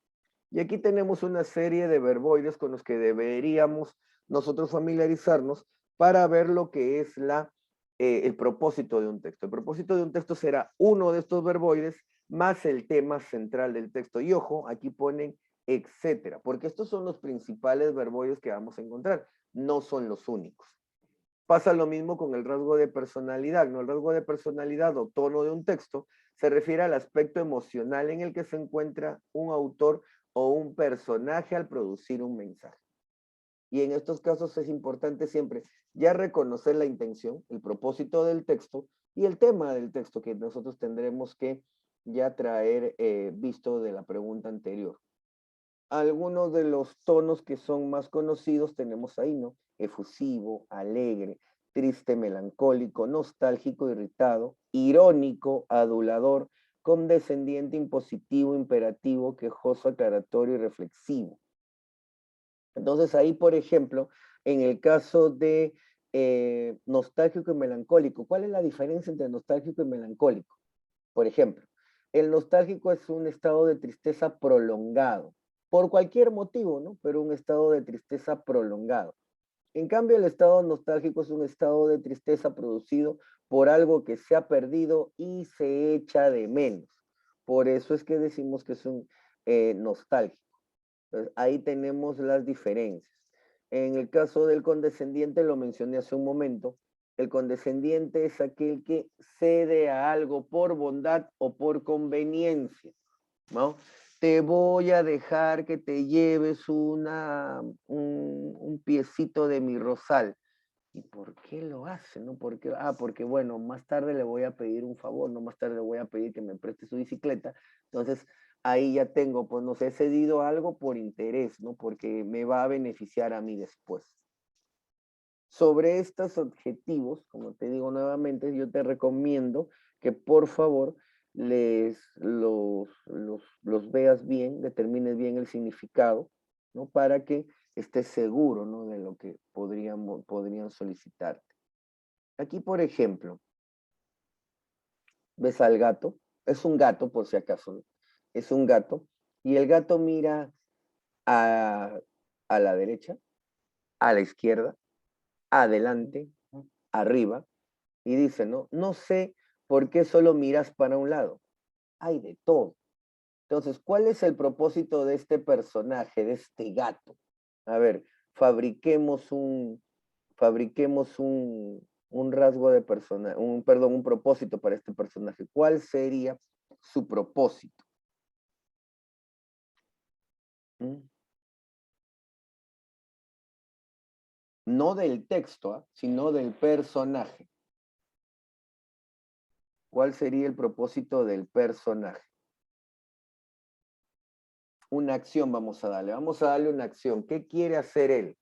S1: Y aquí tenemos una serie de verboides con los que deberíamos nosotros familiarizarnos para ver lo que es el propósito de un texto. El propósito de un texto será uno de estos verboides más el tema central del texto. Y ojo, aquí ponen etcétera, porque estos son los principales verboides que vamos a encontrar, no son los únicos. Pasa lo mismo con el rasgo de personalidad, ¿no? El rasgo de personalidad o tono de un texto se refiere al aspecto emocional en el que se encuentra un autor o un personaje al producir un mensaje. Y en estos casos es importante siempre ya reconocer la intención, el propósito del texto y el tema del texto que nosotros tendremos que ya traer visto de la pregunta anterior. Algunos de los tonos que son más conocidos tenemos ahí, ¿no? Efusivo, alegre, triste, melancólico, nostálgico, irritado, irónico, adulador, condescendiente, impositivo, imperativo, quejoso, aclaratorio y reflexivo. Entonces ahí, por ejemplo, en el caso de nostálgico y melancólico, ¿cuál es la diferencia entre nostálgico y melancólico? Por ejemplo, el nostálgico es un estado de tristeza prolongado, por cualquier motivo, ¿no? Pero un estado de tristeza prolongado. En cambio, el estado nostálgico es un estado de tristeza producido por algo que se ha perdido y se echa de menos. Por eso es que decimos que es un nostálgico. Entonces, ahí tenemos las diferencias. En el caso del condescendiente, lo mencioné hace un momento, el condescendiente es aquel que cede a algo por bondad o por conveniencia, ¿no? Te voy a dejar que te lleves un piecito de mi rosal. ¿Y por qué lo hace? ¿No? Porque, porque bueno, más tarde le voy a pedir un favor, no más tarde le voy a pedir que me preste su bicicleta. Entonces, ahí ya tengo, pues no sé, he cedido algo por interés, ¿no? Porque me va a beneficiar a mí después. Sobre estos objetivos, como te digo nuevamente, yo te recomiendo que por favor los veas bien, determines bien el significado, ¿no? Para que estés seguro, ¿no? De lo que podrían solicitarte. Aquí, por ejemplo, ves al gato, es un gato por si acaso, ¿no? Es un gato, y el gato mira a la derecha, a la izquierda, adelante, arriba, y dice, ¿no? No sé por qué solo miras para un lado. Hay de todo. Entonces, ¿cuál es el propósito de este personaje, de este gato? A ver, fabriquemos un rasgo de persona, un propósito para este personaje. ¿Cuál sería su propósito? No del texto, sino del personaje. ¿Cuál sería el propósito del personaje? Una acción vamos a darle una acción. ¿Qué quiere hacer él?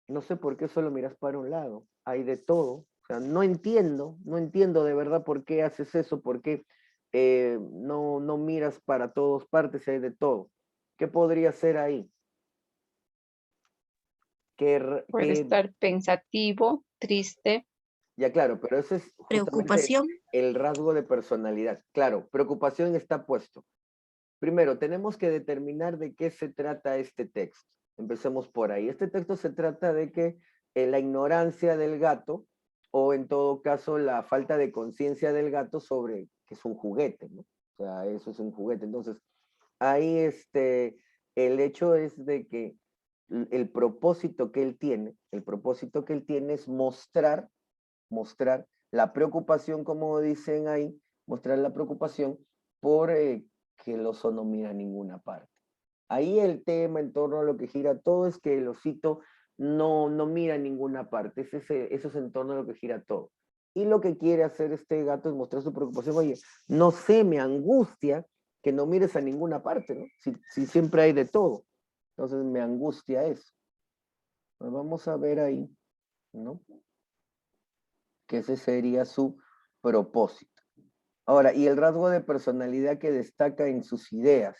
S1: No sé por qué solo miras para un lado. Hay de todo. O sea, no entiendo de verdad por qué haces eso, por qué no miras para todas partes y hay de todo. ¿Qué podría ser ahí?
S4: Puede estar pensativo, triste.
S1: Ya, claro, pero ese es justamente
S5: Preocupación.
S1: el rasgo de personalidad. Claro, preocupación está puesto. Primero, tenemos que determinar de qué se trata este texto. Empecemos por ahí. Este texto se trata de que la ignorancia del gato, o en todo caso la falta de conciencia del gato sobre que es un juguete, ¿no? O sea, eso es un juguete. Entonces, ahí el hecho es de que el propósito que él tiene es mostrar la preocupación, como dicen ahí, mostrar la preocupación por que el oso no mira a ninguna parte. Ahí el tema en torno a lo que gira todo es que el osito no mira a ninguna parte, eso es en torno a lo que gira todo. Y lo que quiere hacer este gato es mostrar su preocupación. Oye, no sé, me angustia que no mires a ninguna parte, ¿no? Si siempre hay de todo. Entonces me angustia eso. Pues vamos a ver ahí, ¿no? Que ese sería su propósito. Ahora, y el rasgo de personalidad que destaca en sus ideas,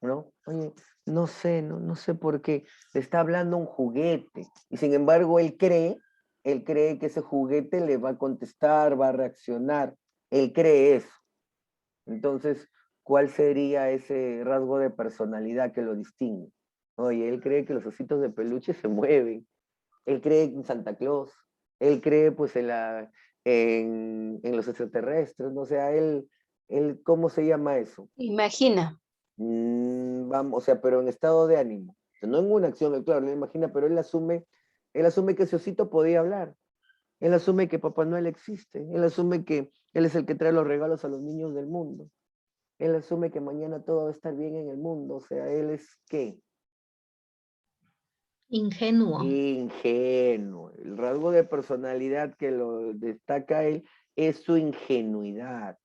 S1: ¿no? Oye, no sé por qué, le está hablando un juguete, y sin embargo él cree que ese juguete le va a contestar, va a reaccionar, él cree eso. Entonces, ¿cuál sería ese rasgo de personalidad que lo distingue? Oye, él cree que los ositos de peluche se mueven, él cree en Santa Claus, él cree pues en los extraterrestres, ¿no? O sea, él, ¿cómo se llama eso?
S4: Imagina.
S1: Vamos, o sea, pero en estado de ánimo. O sea, no en una acción, claro, él imagina, pero él asume Él asume que Diosito podía hablar. Él asume que Papá Noel existe. Él asume que él es el que trae los regalos a los niños del mundo. Él asume que mañana todo va a estar bien en el mundo. O sea, él es ¿qué?
S6: Ingenuo.
S1: Ingenuo. El rasgo de personalidad que lo destaca él es su ingenuidad.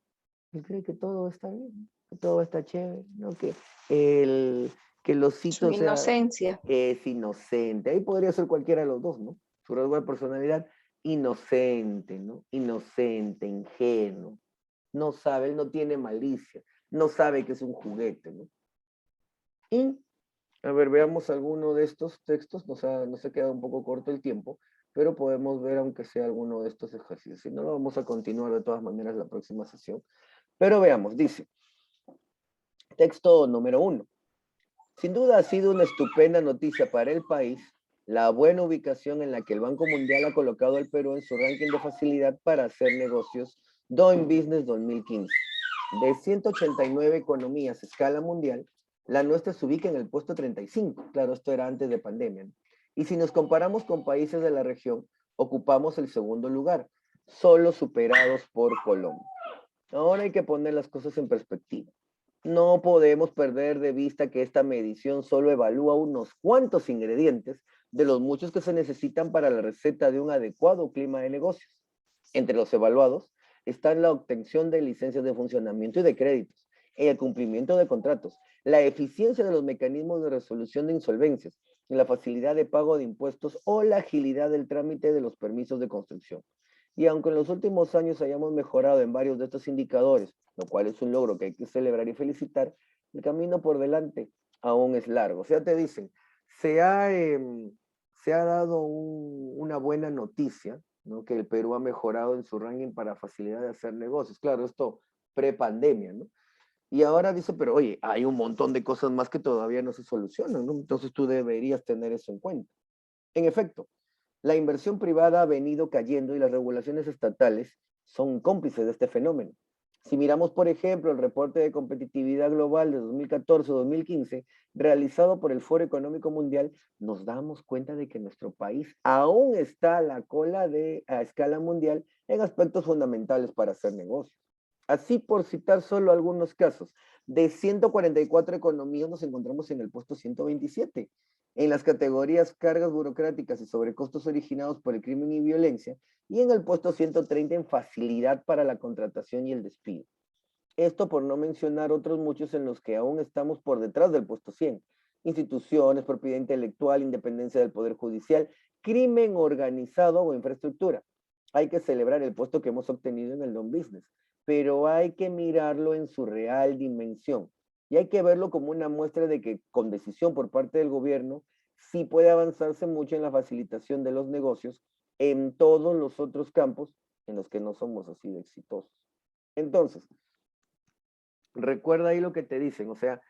S1: Él cree que todo está bien, que todo está chévere, ¿no? Que los
S4: Su
S1: hitos
S4: inocencia.
S1: es inocente. Ahí podría ser cualquiera de los dos, ¿no? Su rasgo de personalidad, inocente, ¿no? Inocente, ingenuo. No sabe, él no tiene malicia, no sabe que es un juguete, ¿no? Y, a ver, veamos alguno de estos textos, nos ha quedado un poco corto el tiempo, pero podemos ver aunque sea alguno de estos ejercicios. Si no, lo vamos a continuar de todas maneras la próxima sesión. Pero veamos, dice, texto número 1. Sin duda ha sido una estupenda noticia para el país la buena ubicación en la que el Banco Mundial ha colocado al Perú en su ranking de facilidad para hacer negocios Doing Business 2015. De 189 economías a escala mundial, la nuestra se ubica en el puesto 35. Claro, esto era antes de pandemia, ¿no? Y si nos comparamos con países de la región, ocupamos el segundo lugar, solo superados por Colombia. Ahora hay que poner las cosas en perspectiva. No podemos perder de vista que esta medición solo evalúa unos cuantos ingredientes de los muchos que se necesitan para la receta de un adecuado clima de negocios. Entre los evaluados están la obtención de licencias de funcionamiento y de créditos, el cumplimiento de contratos, la eficiencia de los mecanismos de resolución de insolvencias, la facilidad de pago de impuestos o la agilidad del trámite de los permisos de construcción. Y aunque en los últimos años hayamos mejorado en varios de estos indicadores, lo cual es un logro que hay que celebrar y felicitar, el camino por delante aún es largo. O sea, te dicen, se ha dado una buena noticia, ¿no? Que el Perú ha mejorado en su ranking para facilidad de hacer negocios. Claro, esto pre-pandemia, ¿no? Y ahora dice, pero oye, hay un montón de cosas más que todavía no se solucionan, ¿no? Entonces tú deberías tener eso en cuenta. En efecto, la inversión privada ha venido cayendo y las regulaciones estatales son cómplices de este fenómeno. Si miramos, por ejemplo, el reporte de competitividad global de 2014-2015, realizado por el Foro Económico Mundial, nos damos cuenta de que nuestro país aún está a la cola a escala mundial en aspectos fundamentales para hacer negocios. Así, por citar solo algunos casos, de 144 economías nos encontramos en el puesto 127. En las categorías cargas burocráticas y sobrecostos originados por el crimen y violencia, y en el puesto 130 en facilidad para la contratación y el despido. Esto por no mencionar otros muchos en los que aún estamos por detrás del puesto 100. Instituciones, propiedad intelectual, independencia del Poder Judicial, crimen organizado o infraestructura. Hay que celebrar el puesto que hemos obtenido en el Doing Business, pero hay que mirarlo en su real dimensión. Y hay que verlo como una muestra de que con decisión por parte del gobierno sí puede avanzarse mucho en la facilitación de los negocios en todos los otros campos en los que no somos así de exitosos. Entonces, recuerda ahí lo que te dicen, o sea,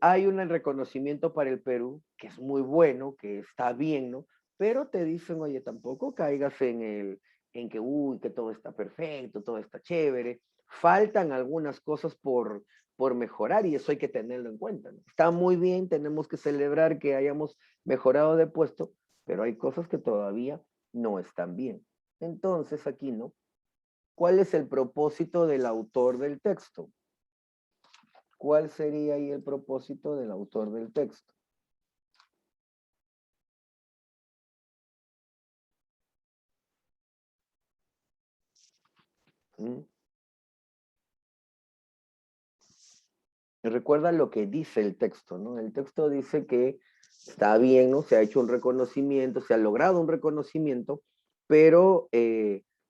S1: hay un reconocimiento para el Perú que es muy bueno, que está bien, ¿no? Pero te dicen, oye, tampoco caigas en que, uy, que todo está perfecto, todo está chévere. Faltan algunas cosas por mejorar y eso hay que tenerlo en cuenta, ¿no? Está muy bien, tenemos que celebrar que hayamos mejorado de puesto, pero hay cosas que todavía no están bien. Entonces, aquí, ¿no? ¿Cuál es el propósito del autor del texto? ¿Cuál sería ahí el propósito del autor del texto? ¿Mm? Recuerda lo que dice el texto, ¿no? El texto dice que está bien, ¿no? Se ha hecho un reconocimiento, se ha logrado un reconocimiento, pero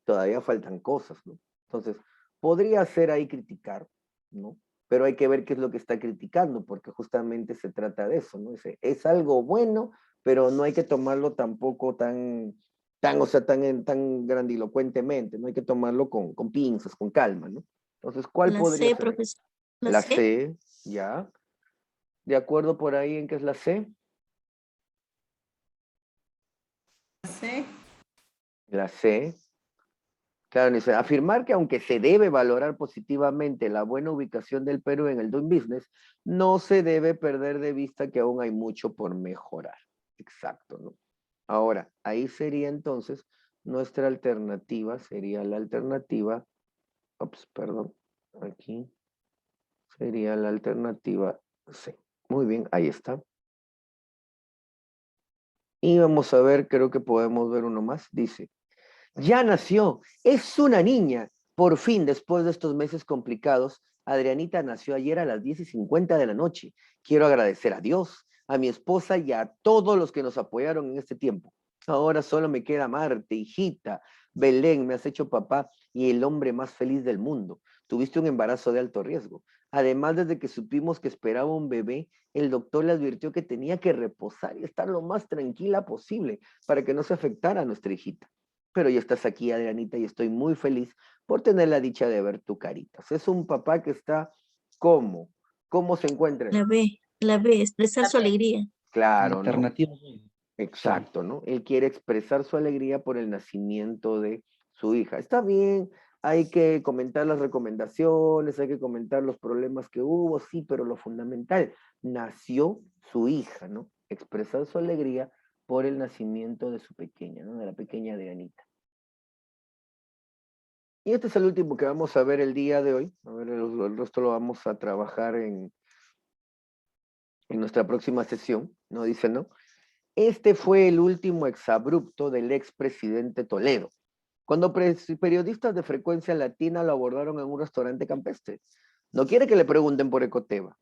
S1: todavía faltan cosas, ¿no? Entonces, podría ser ahí criticar, ¿no? Pero hay que ver qué es lo que está criticando, porque justamente se trata de eso, ¿no? Es algo bueno, pero no hay que tomarlo tampoco tan grandilocuentemente, no hay que tomarlo con pinzas, con calma, ¿no? Entonces, ¿cuál
S5: La
S1: podría
S5: C,
S1: ser?
S5: profesor.
S1: La C, ya. ¿De acuerdo por ahí en qué es la C?
S6: C.
S1: La C. Claro, dice, afirmar que aunque se debe valorar positivamente la buena ubicación del Perú en el Doing Business, no se debe perder de vista que aún hay mucho por mejorar. Exacto, ¿no? Ahora, ahí sería entonces, nuestra alternativa sería la alternativa, perdón, aquí sería la alternativa C. Muy bien, ahí está. Y vamos a ver, creo que podemos ver uno más. Dice, ya nació, es una niña. Por fin, después de estos meses complicados, Adrianita nació ayer a las 10:50 de la noche. Quiero agradecer a Dios, a mi esposa y a todos los que nos apoyaron en este tiempo. Ahora solo me queda amarte, hijita. Belén, me has hecho papá y el hombre más feliz del mundo. Tuviste un embarazo de alto riesgo. Además, desde que supimos que esperaba un bebé, el doctor le advirtió que tenía que reposar y estar lo más tranquila posible para que no se afectara a nuestra hijita. Pero ya estás aquí, Adrianita, y estoy muy feliz por tener la dicha de ver tu carita. Es un papá que está, ¿cómo? ¿Cómo se encuentra?
S5: La B, expresar su alegría.
S1: Claro, ¿no?
S3: Alternativa.
S1: Exacto, ¿no? Él quiere expresar su alegría por el nacimiento de su hija. Está bien, hay que comentar las recomendaciones, hay que comentar los problemas que hubo, sí, pero lo fundamental, nació su hija, ¿no? Expresar su alegría por el nacimiento de su pequeña, ¿no? De la pequeña Adrianita. Y este es el último que vamos a ver el día de hoy. A ver, el resto lo vamos a trabajar en nuestra próxima sesión, ¿no? Dice, ¿no? Este fue el último exabrupto del expresidente Toledo, cuando periodistas de Frecuencia Latina lo abordaron en un restaurante campestre. No quiere que le pregunten por Ecoteva.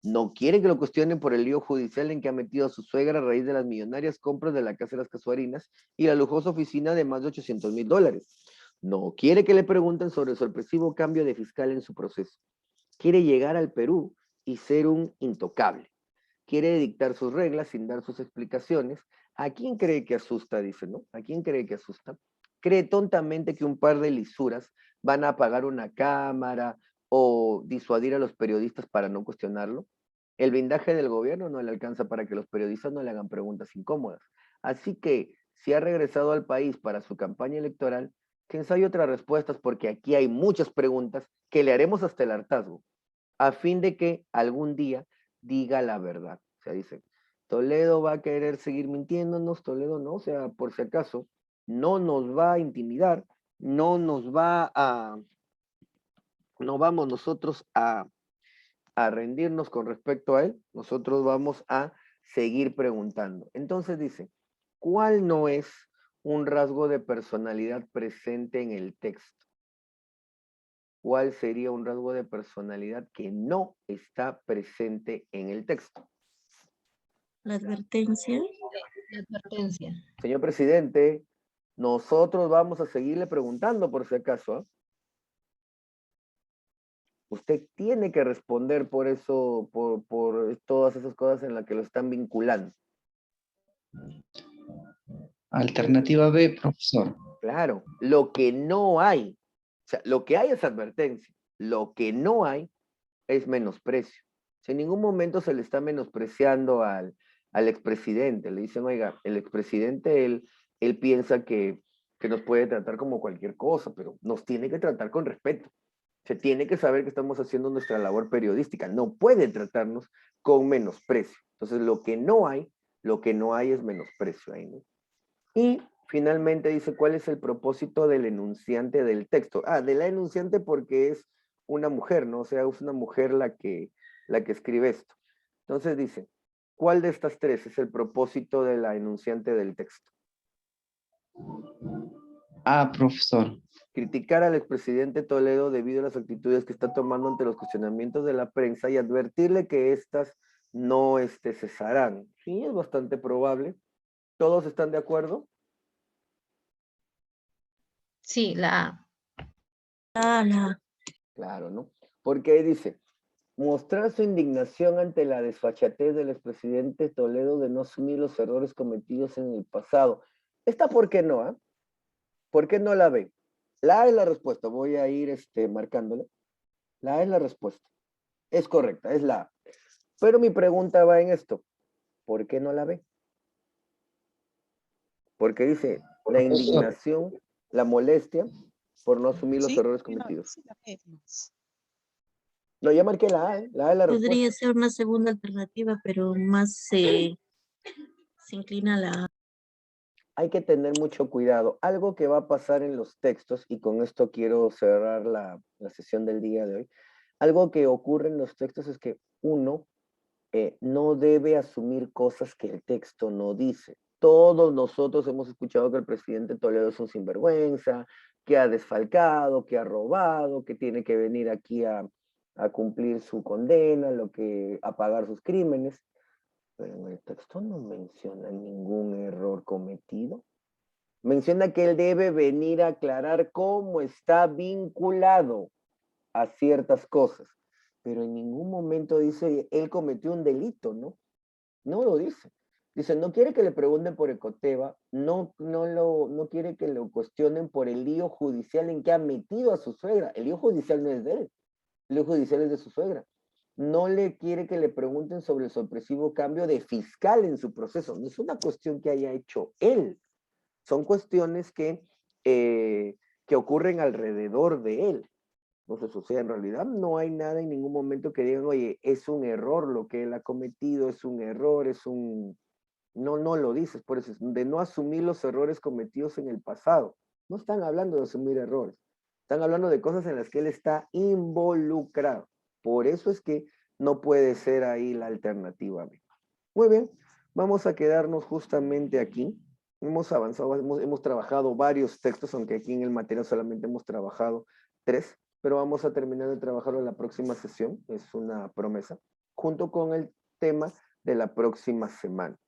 S1: No quiere que lo cuestionen por el lío judicial en que ha metido a su suegra a raíz de las millonarias compras de la Casa de las Casuarinas y la lujosa oficina de más de $800,000. No quiere que le pregunten sobre el sorpresivo cambio de fiscal en su proceso. Quiere llegar al Perú y ser un intocable. Quiere dictar sus reglas sin dar sus explicaciones. ¿A quién cree que asusta? Dice, ¿no? ¿A quién cree que asusta? Cree tontamente que un par de lisuras van a apagar una cámara o disuadir a los periodistas para no cuestionarlo. El blindaje del gobierno no le alcanza para que los periodistas no le hagan preguntas incómodas. Así que, si ha regresado al país para su campaña electoral, que ensaye otras respuestas, porque aquí hay muchas preguntas que le haremos hasta el hartazgo, a fin de que algún día diga la verdad. O sea, dice, Toledo va a querer seguir mintiéndonos, Toledo no, o sea, por si acaso, no nos va a intimidar, no vamos nosotros a rendirnos con respecto a él, nosotros vamos a seguir preguntando. Entonces dice, ¿cuál no es un rasgo de personalidad presente en el texto? ¿Cuál sería un rasgo de personalidad que no está presente en el texto?
S5: La advertencia.
S6: La advertencia.
S1: Señor presidente, nosotros vamos a seguirle preguntando por si acaso, ¿eh? Usted tiene que responder por eso, por todas esas cosas en las que lo están vinculando.
S3: Alternativa B, profesor.
S1: Claro, lo que no hay, o sea, lo que hay es advertencia, lo que no hay es menosprecio. Si en ningún momento se le está menospreciando al expresidente, le dicen, oiga, el expresidente, él piensa que nos puede tratar como cualquier cosa, pero nos tiene que tratar con respeto. Se tiene que saber que estamos haciendo nuestra labor periodística. No puede tratarnos con menosprecio. Entonces, lo que no hay es menosprecio ahí, ¿no? Y finalmente dice, ¿cuál es el propósito del enunciante del texto? De la enunciante porque es una mujer, ¿no? O sea, es una mujer la que escribe esto. Entonces dice, ¿cuál de estas tres es el propósito de la enunciante del texto?
S3: Profesor.
S1: Criticar al expresidente Toledo debido a las actitudes que está tomando ante los cuestionamientos de la prensa y advertirle que éstas no cesarán. Sí, es bastante probable. ¿Todos están de acuerdo?
S6: Sí, la A.
S5: La
S1: Claro, ¿no? Porque ahí dice, mostrar su indignación ante la desfachatez del expresidente Toledo de no asumir los errores cometidos en el pasado. ¿Esta por qué no? ¿Ah? ¿Por qué no la ve? La A es la respuesta, voy a ir marcándola. La A es la respuesta. Es correcta, es la A. Pero mi pregunta va en esto. ¿Por qué no la ve? Porque dice, la indignación, la molestia por no asumir los errores cometidos. No, ya marqué la A, la A es la respuesta.
S5: podría ser una segunda alternativa, pero más se inclina a la A.
S1: hay que tener mucho cuidado. Algo que va a pasar en los textos, y con esto quiero cerrar la sesión del día de hoy, algo que ocurre en los textos es que uno no debe asumir cosas que el texto no dice. Todos nosotros hemos escuchado que el presidente Toledo es un sinvergüenza, que ha desfalcado, que ha robado, que tiene que venir aquí a cumplir su condena, a pagar sus crímenes. Pero en el texto no menciona ningún error cometido. Menciona que él debe venir a aclarar cómo está vinculado a ciertas cosas, pero en ningún momento dice él cometió un delito, ¿no? No lo dice. Dice, no quiere que le pregunten por Ecoteva, no quiere que lo cuestionen por el lío judicial en que ha metido a su suegra. El lío judicial no es de él, el lío judicial es de su suegra. No le quiere que le pregunten sobre el sorpresivo cambio de fiscal en su proceso. No es una cuestión que haya hecho él. Son cuestiones que ocurren alrededor de él. Entonces, o sea, en realidad no hay nada en ningún momento que digan, oye, es un error lo que él ha cometido, es un error, es un... No lo dices, por eso, de no asumir los errores cometidos en el pasado. No están hablando de asumir errores. Están hablando de cosas en las que él está involucrado. Por eso es que no puede ser ahí la alternativa B. Muy bien, vamos a quedarnos justamente aquí. Hemos avanzado, hemos trabajado varios textos, aunque aquí en el material solamente hemos trabajado 3, pero vamos a terminar de trabajarlo en la próxima sesión, es una promesa, junto con el tema de la próxima semana.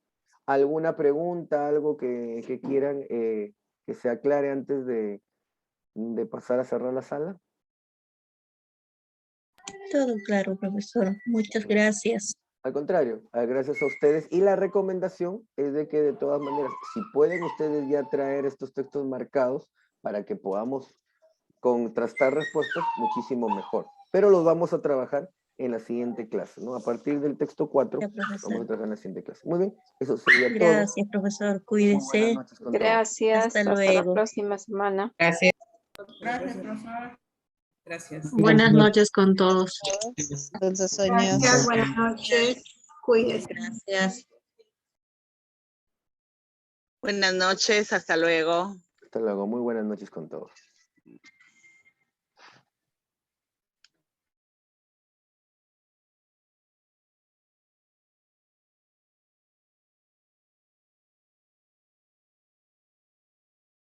S1: ¿Alguna pregunta, algo que quieran que se aclare antes de pasar a cerrar la sala?
S5: Todo claro, profesor. Muchas gracias.
S1: Al contrario, gracias a ustedes. Y la recomendación es de que de todas maneras, si pueden ustedes ya traer estos textos marcados para que podamos contrastar respuestas, muchísimo mejor. Pero los vamos a trabajar en la siguiente clase, ¿no? A partir del texto 4,
S5: Ya, profesor.
S1: vamos a trabajar en la siguiente clase. Muy bien, eso sería todo.
S5: Gracias, profesor.
S1: Muy buenas
S5: Cuídense.
S1: noches con todos.
S4: Gracias.
S5: Hasta
S4: Hasta la
S5: luego.
S4: próxima semana.
S9: Gracias.
S10: Gracias, profesor. Gracias.
S6: Buenas noches con todos.
S5: Dulces sueños.
S10: Gracias, buenas noches. Cuídense.
S5: Gracias.
S9: Buenas noches, hasta luego.
S1: Hasta luego, muy buenas noches con todos.